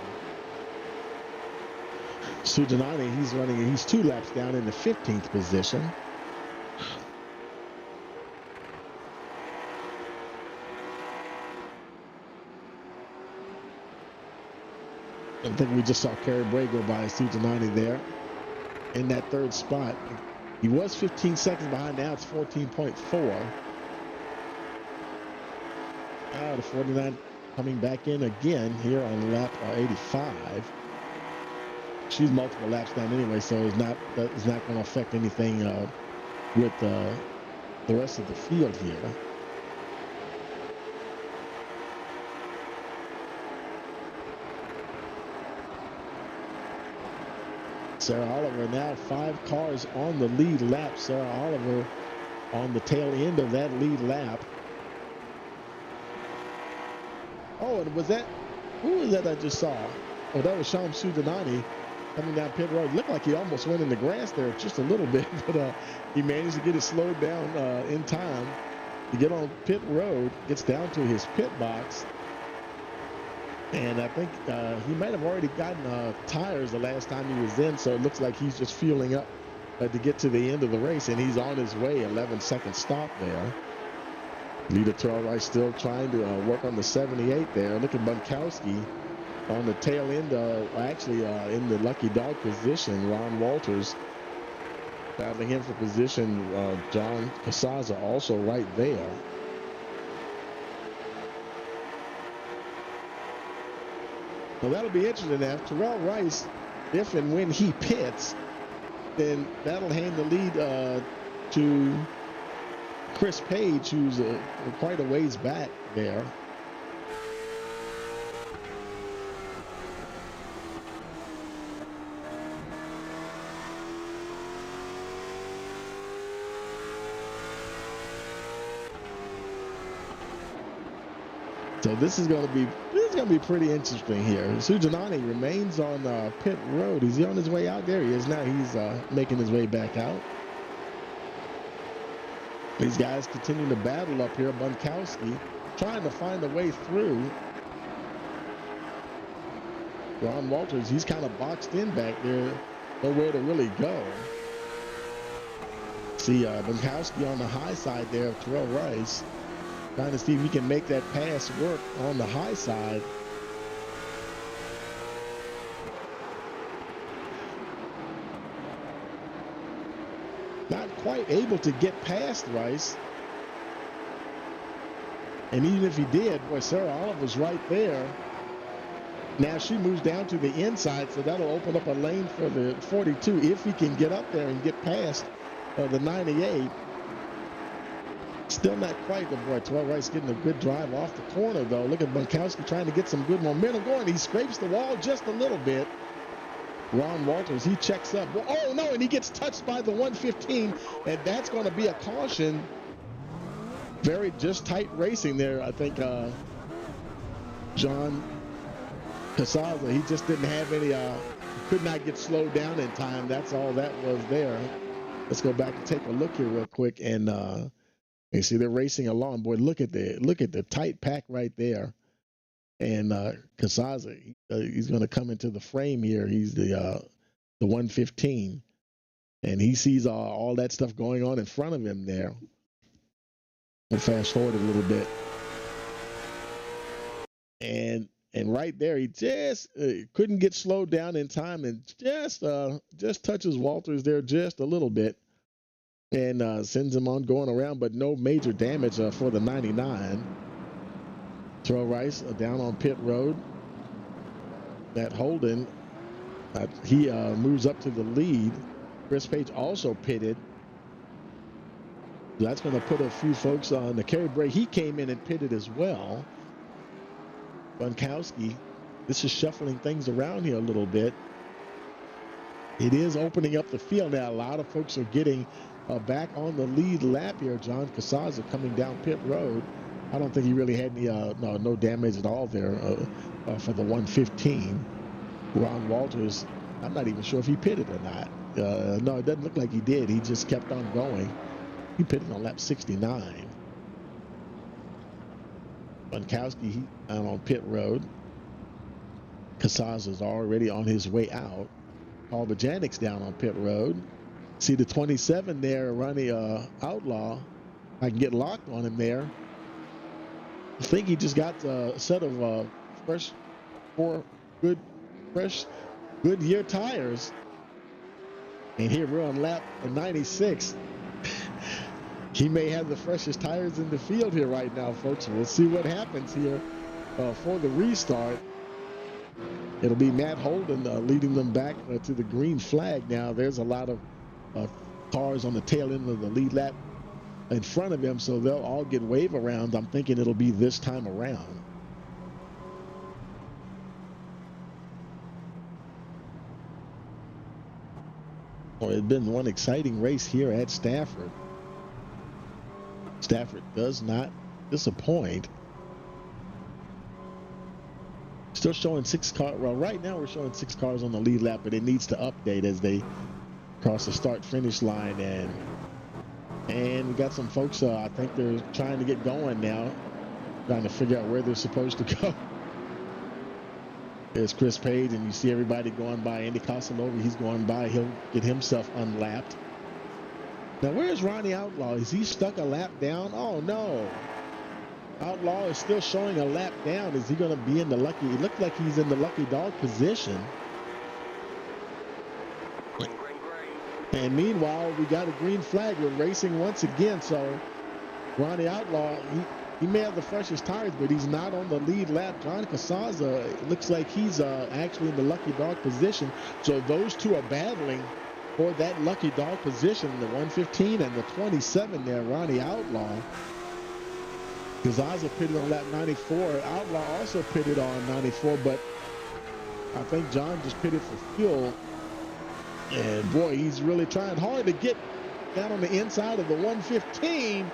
Sujanani, he's 2 laps down in the 15th position. I think we just saw Kerry Bray go by Sujanani there in that 3rd spot. He was 15 seconds behind. Now it's 14.4. The 49 coming back in again here on lap 85. She's multiple laps down anyway, so it's not going to affect anything with the rest of the field here. Sarah Oliver now 5 cars on the lead lap. Sarah Oliver on the tail end of that lead lap. Oh, and who was that I just saw? Oh, that was Sham Sudanani coming down pit road. Looked like he almost went in the grass there just a little bit, but he managed to get it slowed down in time to get on pit road, gets down to his pit box. And I think he might have already gotten tires the last time he was in, so it looks like he's just fueling up to get to the end of the race, and he's on his way. 11-second stop there. Leader Terrell Rice still trying to work on the 78 there. Look at Bunkowski on the tail end, in the lucky dog position. Ron Walters battling him for position. John Casaza also right there. Well, that'll be interesting now. Terrell Rice, if and when he pits, then that'll hand the lead to Chris Page, who's quite a ways back there. So this is going to be pretty interesting here. Sujanani remains on pit road. Is he on his way out? There he is now. He's making his way back out. These guys continue to battle up here. Bunkowski trying to find a way through. Ron Walters, he's kind of boxed in back there. Nowhere to really go. See Bunkowski on the high side there of Terrell Rice. Trying to see if he can make that pass work on the high side. Not quite able to get past Rice. And even if he did, boy, Sarah Oliver's right there. Now she moves down to the inside, so that'll open up a lane for the 42 if he can get up there and get past the 98. Still not quite, but boy, Terrell Rice getting a good drive off the corner, though. Look at Bunkowski trying to get some good momentum going. He scrapes the wall just a little bit. Ron Walters, he checks up. Oh, no, and he gets touched by the 115, and that's going to be a caution. Very just tight racing there. I think John Casaza, he just didn't have any, could not get slowed down in time. That's all that was there. Let's go back and take a look here real quick, and you see they're racing along. Boy, look at the tight pack right there. And Casaza, he's going to come into the frame here. He's the 115, and he sees all that stuff going on in front of him there. We'll fast forward a little bit, and right there, he just couldn't get slowed down in time, and just touches Walters there just a little bit, and sends him on going around, but no major damage for the 99. Terrell Rice down on pit road. That Holden, he moves up to the lead. Chris Page also pitted. That's going to put a few folks on the carry brake. He came in and pitted as well. Bunkowski, this is shuffling things around here a little bit. It is opening up the field now. A lot of folks are getting back on the lead lap here. John Casaza coming down pit road. I don't think he really had any no damage at all there for the 115. Ron Walters, I'm not even sure if he pitted or not. No, it doesn't look like he did. He just kept on going. He pitted on lap 69. Bunkowski, he out on pit road. Casaza's already on his way out. Paul Bajanic's down on pit road. See the 27 there, Ronnie Outlaw. I can get locked on him there. I think he just got a set of fresh Goodyear tires. And here we're on lap 96. He may have the freshest tires in the field here right now, folks. We'll see what happens here for the restart. It'll be Matt Holden leading them back to the green flag now. There's a lot of cars on the tail end of the lead lap in front of him, so they'll all get wave around. I'm thinking it'll be this time around. Well, it's been one exciting race here at Stafford. Stafford does not disappoint. Still showing 6 cars. Well, right now we're showing 6 cars on the lead lap, but it needs to update as they cross the start-finish line. And we got some folks, I think they're trying to get going now, trying to figure out where they're supposed to go. There's Chris Page, and you see everybody going by. Andy Casanova, he's going by. He'll get himself unlapped. Now, where's Ronnie Outlaw? Is he stuck a lap down? Oh, no. Outlaw is still showing a lap down. Is he going to be in the lucky? It looked like he's in the lucky dog position. And meanwhile, we got a green flag. We're racing once again. So Ronnie Outlaw, he may have the freshest tires, but he's not on the lead lap. John Casaza, it looks like he's actually in the lucky dog position. So those two are battling for that lucky dog position, the 115 and the 27 there, Ronnie Outlaw. Casaza pitted on lap 94. Outlaw also pitted on 94, but I think John just pitted for fuel. And boy, he's really trying hard to get down on the inside of the 115.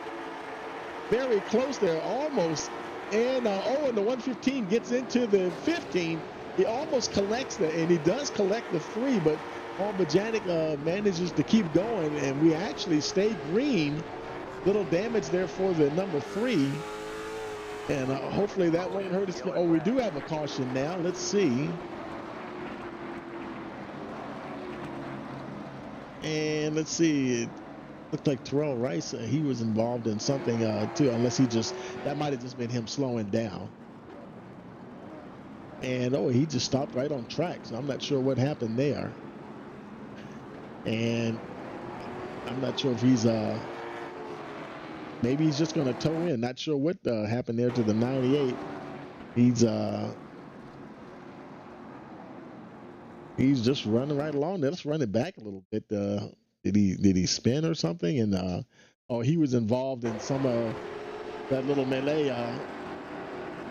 Very close there, almost. And and the 115 gets into the 15. He almost collects and he does collect the 3, but Paul Bajanic manages to keep going, and we actually stay green. Little damage there for the number 3. And hopefully that won't hurt us. Oh, we do have a caution now. Let's see. And let's see. It looked like Terrell Rice, he was involved in something too, unless that might have just been him slowing down. And he just stopped right on track. So I'm not sure what happened there. And I'm not sure if he's maybe he's just going to tow in. Not sure what happened there to the 98. He's just running right along. Let's run it back a little bit. Did he spin or something? And he was involved in some that little melee.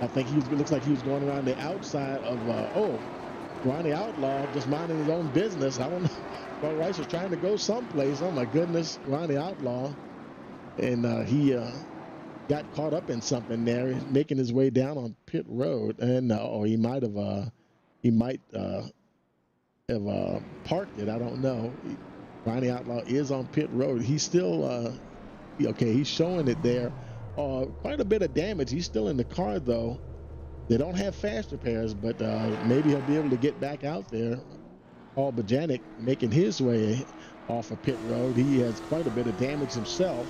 I think it looks like he was going around the outside of Ronnie Outlaw, just minding his own business. I don't know. Well, Rice was trying to go someplace. Oh my goodness, Ronnie Outlaw. And he got caught up in something there, making his way down on pit road. And he might have parked it. I don't know. Ronnie Outlaw is on pit road. He's still he's showing it there. Quite a bit of damage. He's still in the car though. They don't have fast repairs, but maybe he'll be able to get back out there. Paul Bajanic making his way off of pit road. He has quite a bit of damage himself.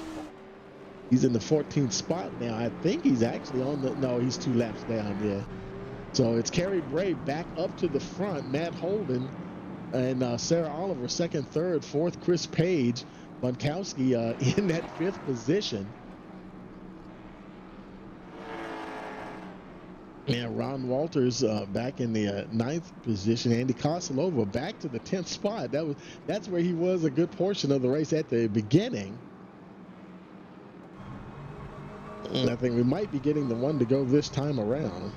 He's in the 14th spot now. I think he's actually he's 2 laps down, yeah. So it's Kerry Bray back up to the front. Matt Holden and Sarah Oliver, 2nd, 3rd, 4th, Chris Page. Bunkowski in that 5th position. And Ron Walters back in the 9th position. Andy Casanova back to the 10th spot. That's where he was a good portion of the race at the beginning. And I think we might be getting the one to go this time around.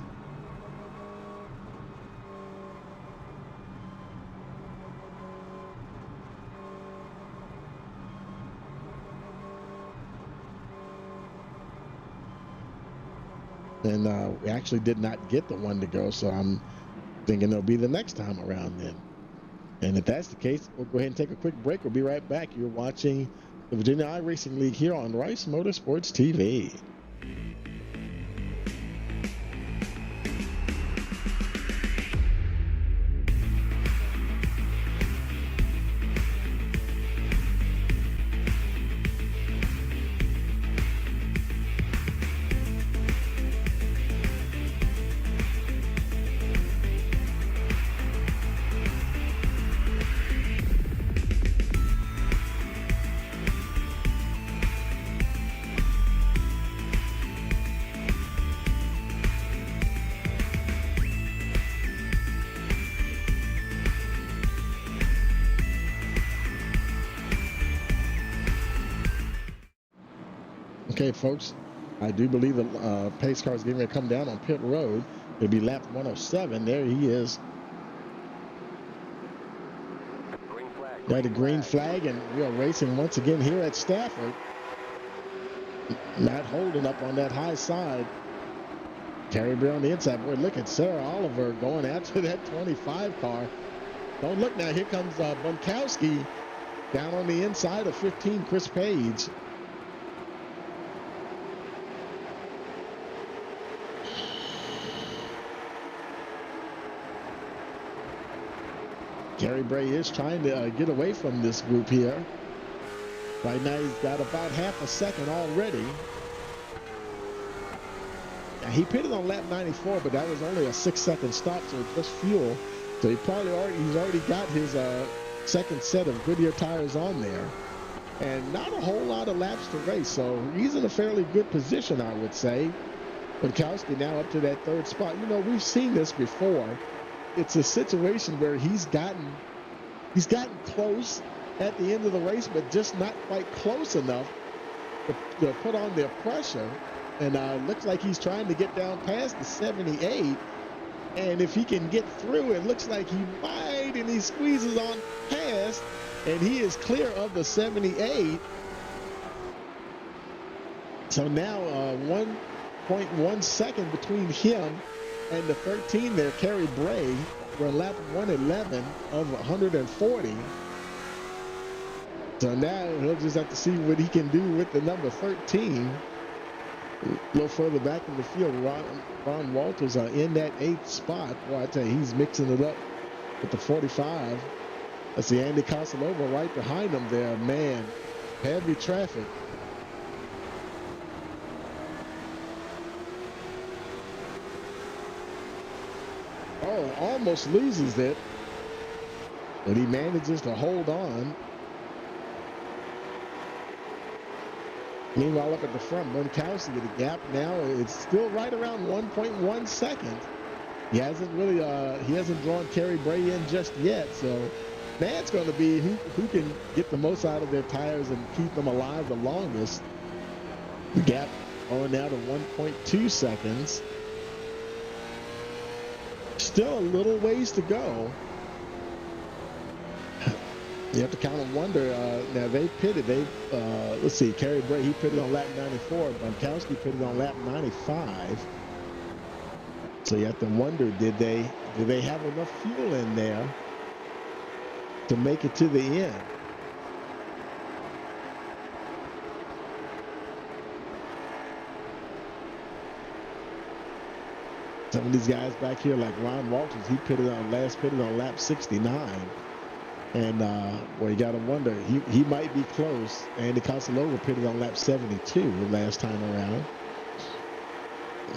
And we actually did not get the one to go, so I'm thinking it'll be the next time around then. And if that's the case, we'll go ahead and take a quick break. We'll be right back. You're watching the Virginia iRacing League here on Rice Motorsports TV. Okay, folks, I do believe the pace car is getting ready to come down on pit road. It'll be lap 107. There he is. Got a green flag, and we are racing once again here at Stafford. Matt Holden up on that high side. Terry Bray on the inside. Boy, look at Sarah Oliver going after that 25 car. Don't look now. Here comes Bunkowski down on the inside of 15, Chris Page. Gary Bray is trying to get away from this group here. Right now he's got about half a second already. Now, he pitted on lap 94, but that was only a 6-second stop, so it's just fuel. So he's already got his second set of Goodyear tires on there. And not a whole lot of laps to race, so he's in a fairly good position, I would say. Bunkowski now up to that third spot. You know, we've seen this before. It's a situation where he's gotten close at the end of the race, but just not quite close enough to put on the pressure. And looks like he's trying to get down past the 78. And if he can get through, it looks like he might, and he squeezes on past, and he is clear of the 78. So now 1.1 second between him and the 13 there, Kerry Bray. We're lap 111 of 140. So now he'll just have to see what he can do with the number 13. A little further back in the field, Ron Walters in that 8th spot. Boy, I tell you, he's mixing it up with the 45. That's the Andy Casalova right behind him there. Man, heavy traffic. Oh, almost loses it, but he manages to hold on. Meanwhile, up at the front, Bunkowski, the gap now, it's still right around 1.1 seconds. He hasn't really, he hasn't drawn Kerry Bray in just yet. So that's going to be who can get the most out of their tires and keep them alive the longest. The gap going now to 1.2 seconds. Still a little ways to go. You have to kind of wonder, now they pitted, let's see, Kerry Bray, he pitted on lap 94, Bunkowski pitted on lap 95. So you have to wonder, did they have enough fuel in there to make it to the end? Some of these guys back here, like Ron Walters, he pitted on lap 69. And well, you got to wonder, he might be close. Andy Casalova pitted on lap 72 the last time around.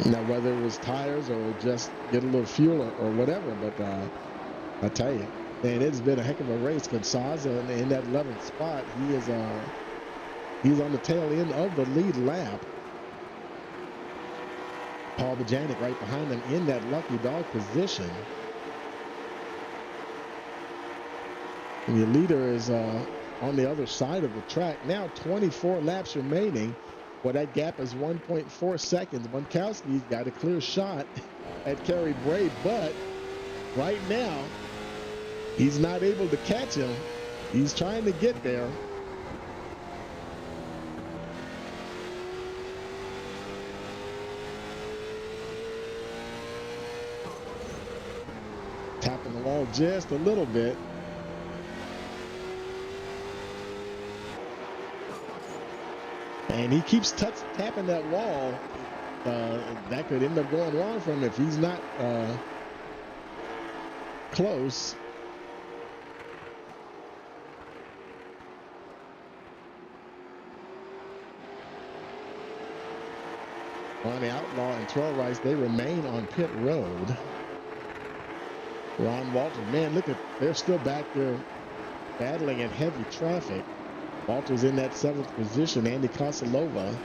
Now, whether it was tires or just get a little fuel or whatever, but I tell you, man, it's been a heck of a race. Gonzaga in that 11th spot, he's on the tail end of the lead lap. Paul Bajanic right behind him in that lucky dog position. And your leader is on the other side of the track. Now 24 laps remaining. Well, that gap is 1.4 seconds. Bunkowski's got a clear shot at Kerry Bray, but right now, he's not able to catch him. He's trying to get there. Tapping the wall just a little bit. And he keeps tapping that wall. That could end up going wrong for him if he's not close. Ronnie Outlaw and Terrell Rice, they remain on pit road. Ron Walters, man, look at, they're still back there battling in heavy traffic. Walters in that 7th position. Andy Kosalova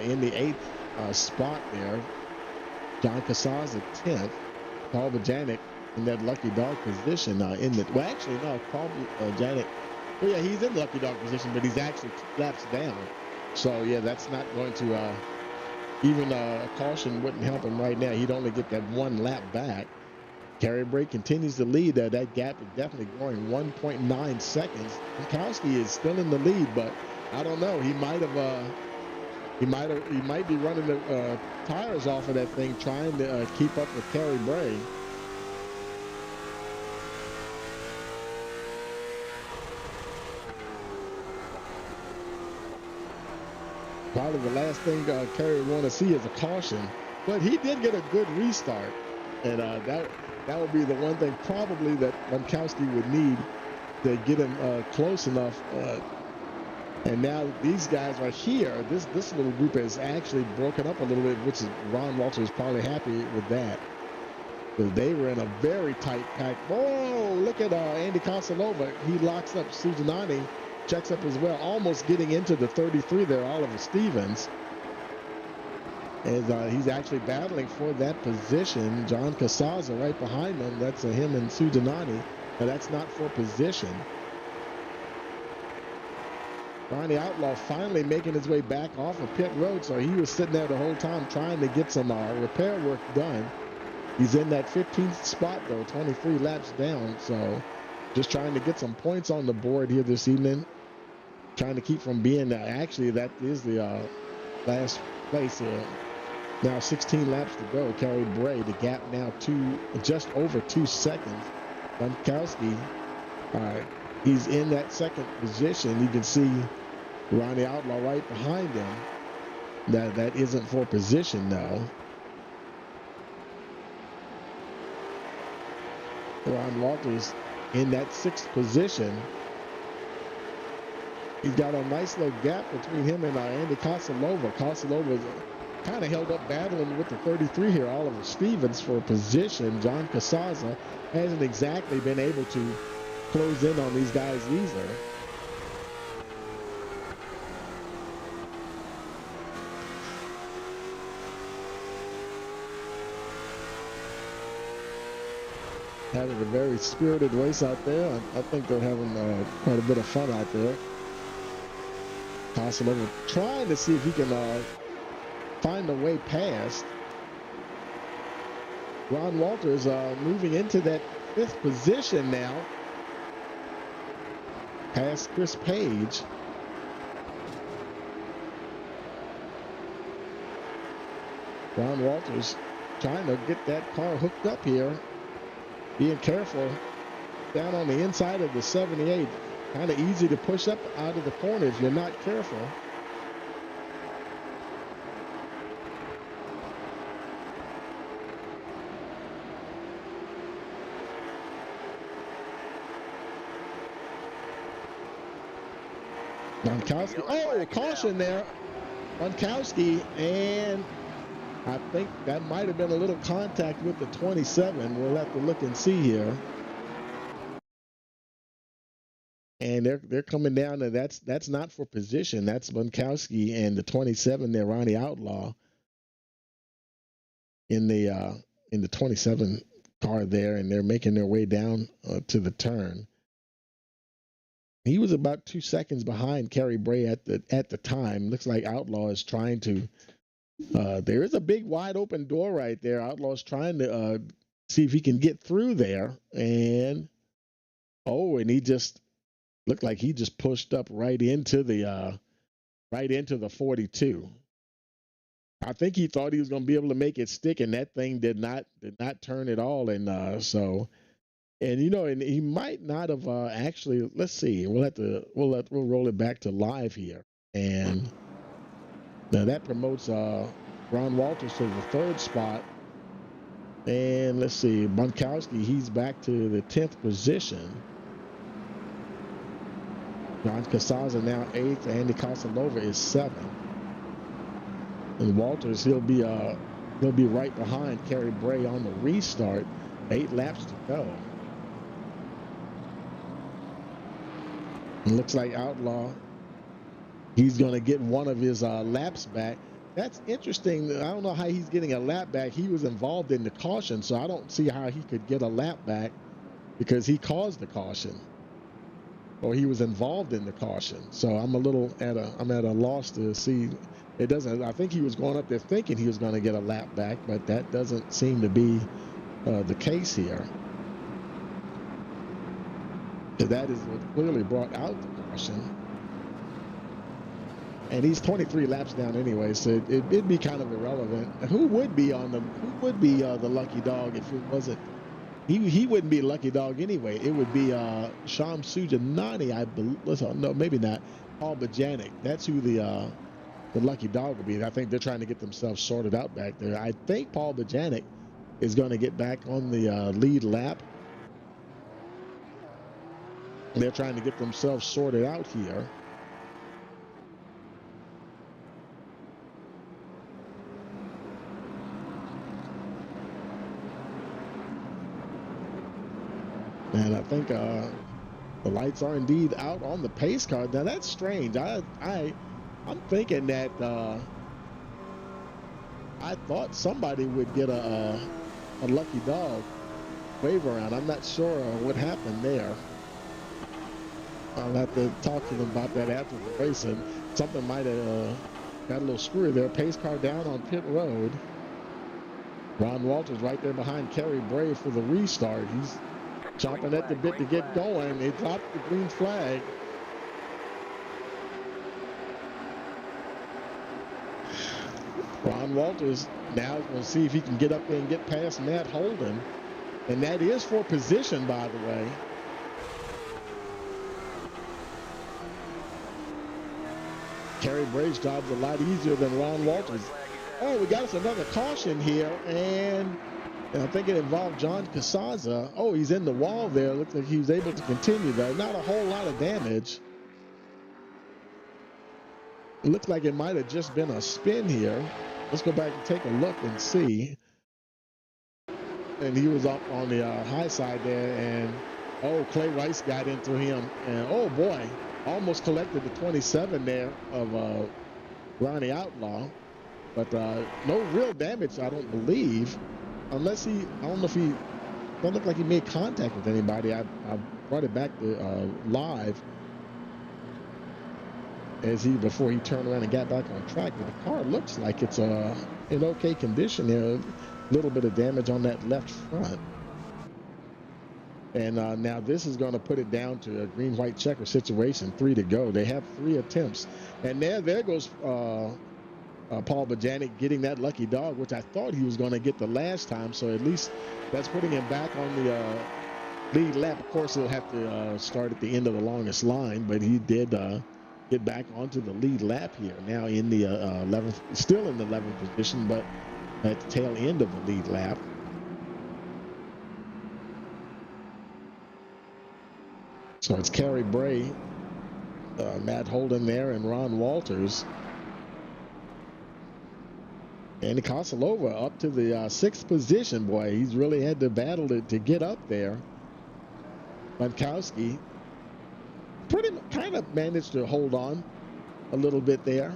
in the 8th spot there. John Casazza 10th. Paul Bajanic in that lucky dog position. Well, actually, no, Paul Bajanic. Oh, yeah, he's in lucky dog position, but he's actually 2 laps down. So, yeah, that's not going to, even a caution wouldn't help him right now. He'd only get that 1 lap back. Kerry Bray continues to lead. That gap is definitely growing, 1.9 seconds. Bunkowski is still in the lead, but I don't know. He might be running the tires off of that thing, trying to keep up with Kerry Bray. Probably the last thing Kerry would want to see is a caution, but he did get a good restart, and that would be the one thing probably that Bunkowski would need to get him close enough. And now these guys right here, this little group is actually broken up a little bit, which is Ron Walters is probably happy with that. Because they were in a very tight pack. Whoa, look at Andy Kosalova. He locks up Suzanani, checks up as well, almost getting into the 33 there, Oliver Stevens. As he's actually battling for that position. John Casazza right behind him. That's him and Sudanani. And that's not for position. Ronnie Outlaw finally making his way back off of pit road. So he was sitting there the whole time trying to get some repair work done. He's in that 15th spot, though, 23 laps down. So just trying to get some points on the board here this evening. Trying to keep from being, actually, that is the last place here. Now 16 laps to go. Kerry Bray, the gap now just over 2 seconds. Bunkowski, he's in that 2nd position. You can see Ronnie Outlaw right behind him. That isn't for position now. Ron Walters in that 6th position. He's got a nice little gap between him and Andy Kosalova. Kosalova's kind of held up battling with the 33 here. Oliver Stevens for position. John Casazza hasn't exactly been able to close in on these guys either. Having a very spirited race out there. I think they're having quite a bit of fun out there. Kosalova trying to see if he can find a way past. Ron Walters moving into that 5th position now. Past Chris Page. Ron Walters trying to get that car hooked up here. Being careful. Down on the inside of the 78. Kind of easy to push up out of the corner if you're not careful. Bunkowski. Oh, caution there. Bunkowski, and I think that might have been a little contact with the 27. We'll have to look and see here. And they're coming down, and that's not for position. That's Bunkowski and the 27 there, Ronnie Outlaw, in the 27 car there, and they're making their way down to the turn. He was about 2 seconds behind Kerry Bray at the time. Looks like Outlaw is trying to. There is a big wide open door right there. Outlaw's trying to see if he can get through there, and he just looked like he just pushed up right into the 42. I think he thought he was going to be able to make it stick, and that thing did not turn at all. And and he might not have actually. Let's see. We'll roll it back to live here, and now that promotes Ron Walters to the 3rd spot. And let's see, Bunkowski, he's back to the 10th position. John Casaza now 8th. Andy Casanova is 7th. And Walters, he'll be right behind Kerry Bray on the restart. 8 laps to go. It looks like Outlaw, he's going to get one of his laps back. That's interesting. I don't know how he's getting a lap back. He was involved in the caution, so I don't see how he could get a lap back because he caused the caution, or he was involved in the caution. So I'm at a loss to see. It doesn't. I think he was going up there thinking he was going to get a lap back, but that doesn't seem to be the case here. So that is what clearly brought out the caution. And he's 23 laps down anyway, so it'd be kind of irrelevant. Who would be the lucky dog if it wasn't? He wouldn't be a lucky dog anyway. It would be Sham Sujanani, I believe. No, maybe not. Paul Bajanic. That's who the lucky dog would be. I think they're trying to get themselves sorted out back there. I think Paul Bajanic is going to get back on the lead lap. They're trying to get themselves sorted out here. And I think the lights are indeed out on the pace car. Now that's strange. I'm thinking that I thought somebody would get a lucky dog wave around. I'm not sure what happened there. I'll have to talk to them about that after the race. And something might have got a little screwy there. Pace car down on pit road. Ron Walters right there behind Kerry Bray for the restart. He's chomping at the bit to get going. They dropped the green flag. Ron Walters now is going to see if he can get up there and get past Matt Holden. And that is for position, by the way. Kerry Bray's job's a lot easier than Ron Walters. Oh, we got us another caution here, and I think it involved John Casaza. Oh, he's in the wall there. Looks like he was able to continue though. Not a whole lot of damage. It looks like it might have just been a spin here. Let's go back and take a look and see. And he was up on the high side there, and Clay Rice got into him, and oh boy, almost collected the 27 there of Ronnie Outlaw, but no real damage, I don't believe, unless doesn't look like he made contact with anybody. I brought it back to live before he turned around and got back on track. But the car looks like it's in okay condition there. A little bit of damage on that left front. And now this is going to put it down to a green-white checker situation, 3 to go. They have 3 attempts. And there goes Paul Bajanic getting that lucky dog, which I thought he was going to get the last time. So at least that's putting him back on the lead lap. Of course, he'll have to start at the end of the longest line, but he did get back onto the lead lap here. Now in the 11th, still in the 11th position, but at the tail end of the lead lap. So it's Kerry Bray, Matt Holden there, and Ron Walters. And Kosalova up to the 6th position. Boy, he's really had to battle to get up there. Bunkowski kind of managed to hold on a little bit there.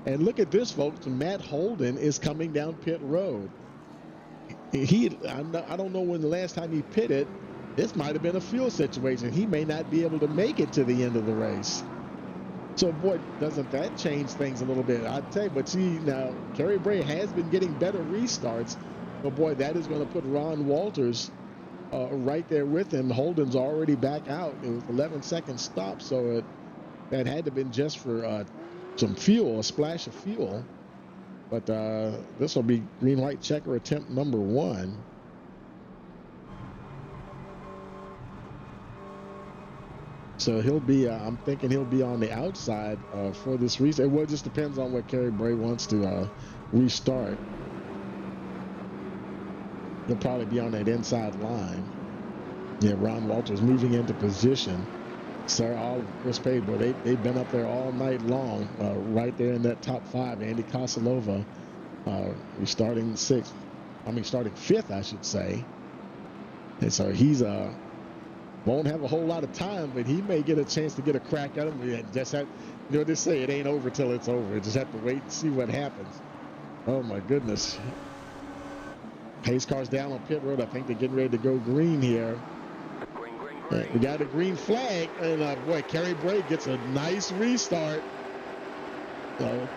And look at this, folks. Matt Holden is coming down pit road. I don't know when the last time he pitted. This might have been a fuel situation. He may not be able to make it to the end of the race. So, boy, doesn't that change things a little bit? I'd tell you, but see, now, Kerry Bray has been getting better restarts. But, boy, that is going to put Ron Walters right there with him. Holden's already back out. It was 11-second stop, so that had to have been just for some fuel, a splash of fuel. But this will be green-white checker attempt number 1. So he'll be, I'm thinking he'll be on the outside for this restart. Well, it just depends on what Kerry Bray wants to restart. He'll probably be on that inside line. Yeah, Ron Walters moving into position. Sarah Oliver, Chris Page, boy, they've been up there all night long, right there in that top 5. Andy Kosalova starting 5th, I should say. And so he's won't have a whole lot of time, but he may get a chance to get a crack at him. Yeah, just have, they say it ain't over till it's over. Just have to wait and see what happens. Oh my goodness. Pace car's down on pit road. I think they're getting ready to go green here. Green. We got a green flag, and boy, Kerry Bray gets a nice restart.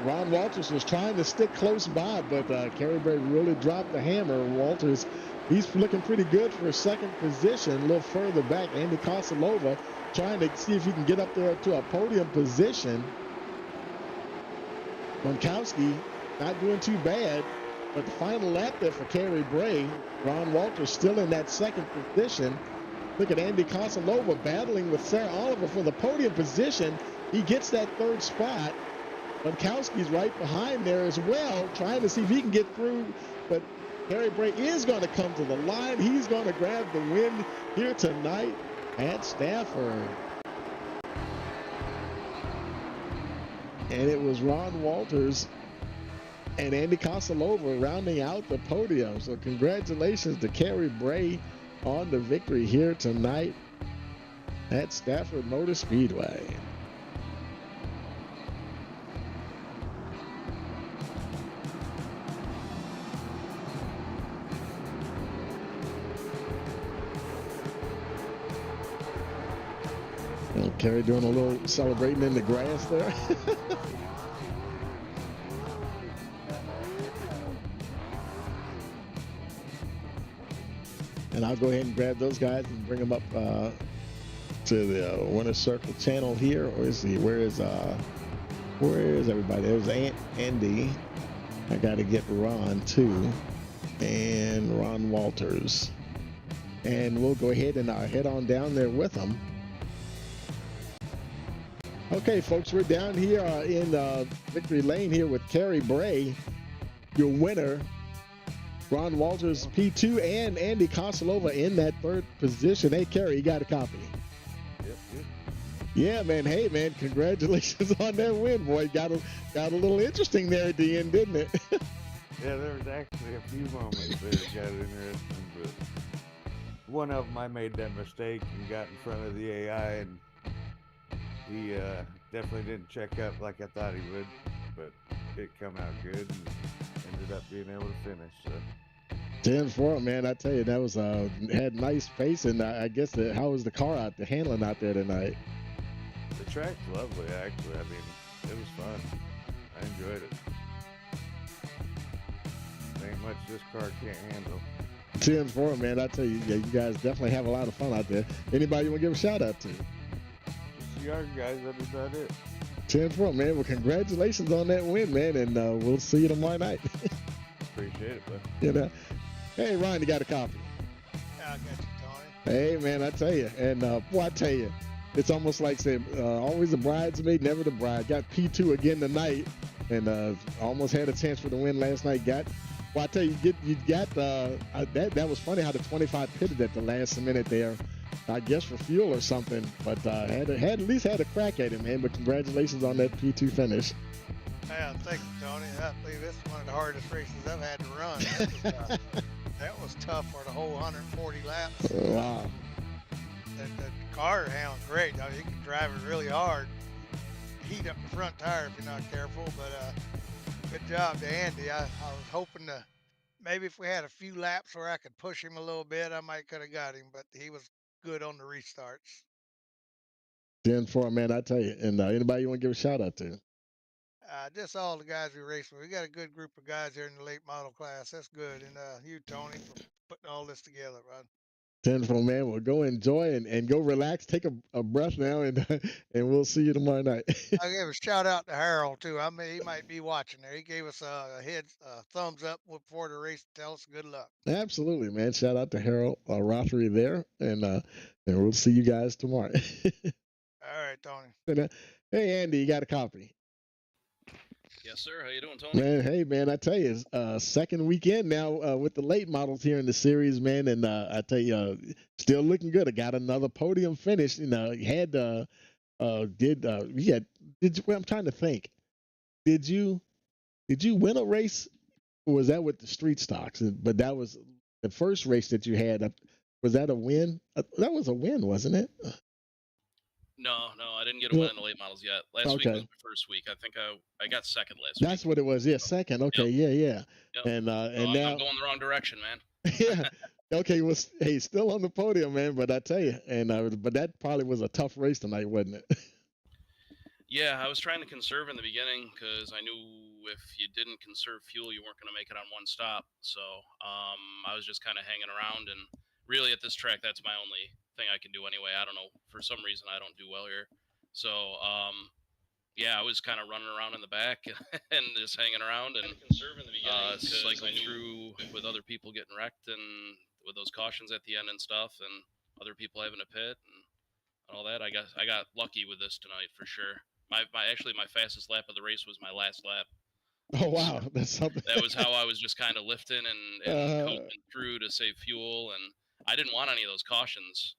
Ron Walters was trying to stick close by, but Kerry Bray really dropped the hammer. Walters, he's looking pretty good for a second position. A little further back, Andy Kosalova trying to see if he can get up there to a podium position. Gronkowski not doing too bad, but the final lap there for Kerry Bray. Ron Walters still in that second position. Look at Andy Kosalova battling with Sarah Oliver for the podium position. He gets that 3rd spot. Gronkowski's right behind there as well, trying to see if he can get through, but Kerry Bray is going to come to the line. He's going to grab the win here tonight at Stafford. And it was Ron Walters and Andy Kosalova rounding out the podium. So congratulations to Kerry Bray on the victory here tonight at Stafford Motor Speedway. Kerry doing a little celebrating in the grass there. And I'll go ahead and grab those guys and bring them up to the Winner's Circle channel here. Or is he? Where is everybody? There's Andy. I got to get Ron too, and Ron Walters. And we'll go ahead and head on down there with them. Okay, folks, we're down here in Victory Lane here with Kerry Bray, your winner. Ron Walters, P2, and Andy Kosalova in that 3rd position. Hey, Kerry, you got a copy? Yep. Yeah, man. Hey, man, congratulations on that win, boy. Got a little interesting there at the end, didn't it? Yeah, there was actually a few moments there that got interesting, but one of them I made that mistake and got in front of the AI, and he definitely didn't check up like I thought he would, but it come out good and ended up being able to finish. So 10-4, man. I tell you, that was had nice pace, and I guess how was the car out, the handling out there tonight? the track's lovely, actually. I mean, it was fun. I enjoyed it. There ain't much this car can't handle. 10-4, man. I tell you, yeah, you guys definitely have a lot of fun out there. Anybody you want to give a shout out to? Just the yard guys, that'd be about it. 10-4, man. Well, congratulations on that win, man, and we'll see you tomorrow night. Appreciate it, bud. You know. Hey, Ryan, you got a copy? Yeah, I got you, Tony. Hey, man, I tell you, and boy, I tell you, it's almost like saying, always the bridesmaid, never the bride. Got P2 again tonight, and almost had a chance for the win last night. Well, I tell you, you got that was funny how the 25 pitted at the last minute there. I guess for fuel or something, but had at least had a crack at him, man. But congratulations on that P2 finish. Yeah, thank you, Tony. I believe this is one of the hardest races I've had to run. That was tough for the whole 140 laps. Wow. The car handled great. I mean, you can drive it really hard. Heat up the front tire if you're not careful, but good job to Andy. I was hoping to maybe if we had a few laps where I could push him a little bit, I might could have got him. But he was good on the restarts. 10-4, man. I tell you. And anybody you want to give a shout out to? Just all the guys we race with. We got a good group of guys here in the late model class. That's good. And you, Tony, for putting all this together, bud. 10-4, man. Well, go enjoy and go relax. Take a breath now, and and we'll see you tomorrow night. I give a shout out to Harold too. I mean, he might be watching there. He gave us a thumbs up before the race to tell us good luck. Absolutely, man. Shout out to Harold Rothery there, and we'll see you guys tomorrow. All right, Tony. And, hey, Andy, you got a copy? Yes, sir. How you doing, Tony? Man, hey, man, I tell you, second weekend now with the late models here in the series, man, and I tell you, still looking good. I got another podium finish. You know, had well, I'm trying to think. Did you win a race? Or was that with the street stocks? But that was the first race that you had. Was that a win? That was a win, wasn't it? No, I didn't get a win in the late models yet. Last week was my first week. I think I got second last week. That's what it was. Yeah, second. Okay, yep. Yep. And now I'm going the wrong direction, man. Yeah. Okay. Well, hey, still on the podium, man. But I tell you, but that probably was a tough race tonight, wasn't it? Yeah, I was trying to conserve in the beginning because I knew if you didn't conserve fuel, you weren't going to make it on one stop. So I was just kind of hanging around, and really at this track, that's my only thing I can do anyway. I don't know, for some reason I don't do well here. So yeah, I was kind of running around in the back and just hanging around and cycling through with other people getting wrecked and with those cautions at the end and stuff, and other people having to pit and all that. I got lucky with this tonight for sure. My fastest lap of the race was my last lap. Oh wow, that's something. That was how I was just kind of lifting and coasting through to save fuel, and I didn't want any of those cautions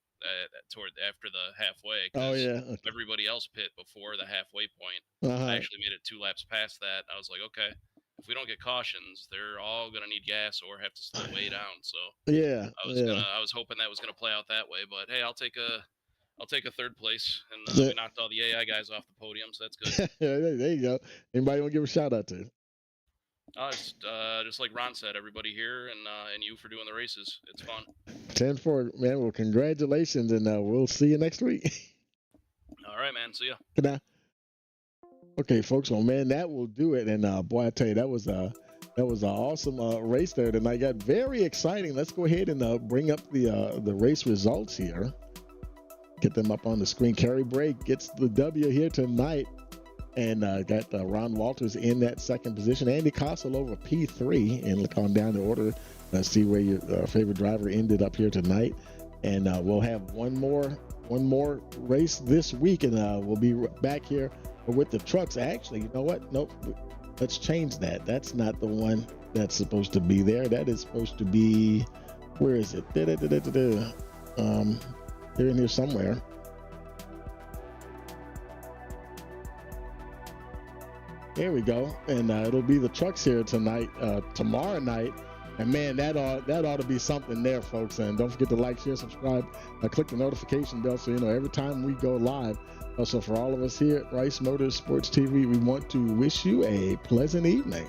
toward after the halfway. Oh yeah. Okay. Everybody else pit before the halfway point. Uh-huh. I actually made it 2 laps past that. I was like, okay, if we don't get cautions, they're all gonna need gas or have to slow way down. So yeah, I was hoping that was gonna play out that way, but hey, I'll take a third place, and we knocked all the AI guys off the podium, so that's good. There you go. Anybody want to give a shout out to? Just like Ron said, everybody here and you for doing the races. It's fun. 10-4, man. Well, congratulations, and we'll see you next week. All right, man. See ya. Good night. Okay, folks. Well, man, that will do it. And boy, I tell you, that was an awesome race there tonight. Got very exciting. Let's go ahead and bring up the race results here. Get them up on the screen. Kerry Bray gets the W here tonight, and got Ron Walters in that second position. Andy Kossel over P3, and look on down the order, see where your favorite driver ended up here tonight. And we'll have one more race this week, and we'll be back here with the trucks. Actually, you know what? Nope. Let's change that. That's not the one that's supposed to be there. That is supposed to be, where is it? They're in here somewhere. There we go. And it'll be the trucks here tonight, tomorrow night. And man, that ought to be something there, folks. And don't forget to like, share, subscribe, click the notification bell so you know every time we go live. Also, for all of us here at Rice Motors Sports TV, we want to wish you a pleasant evening.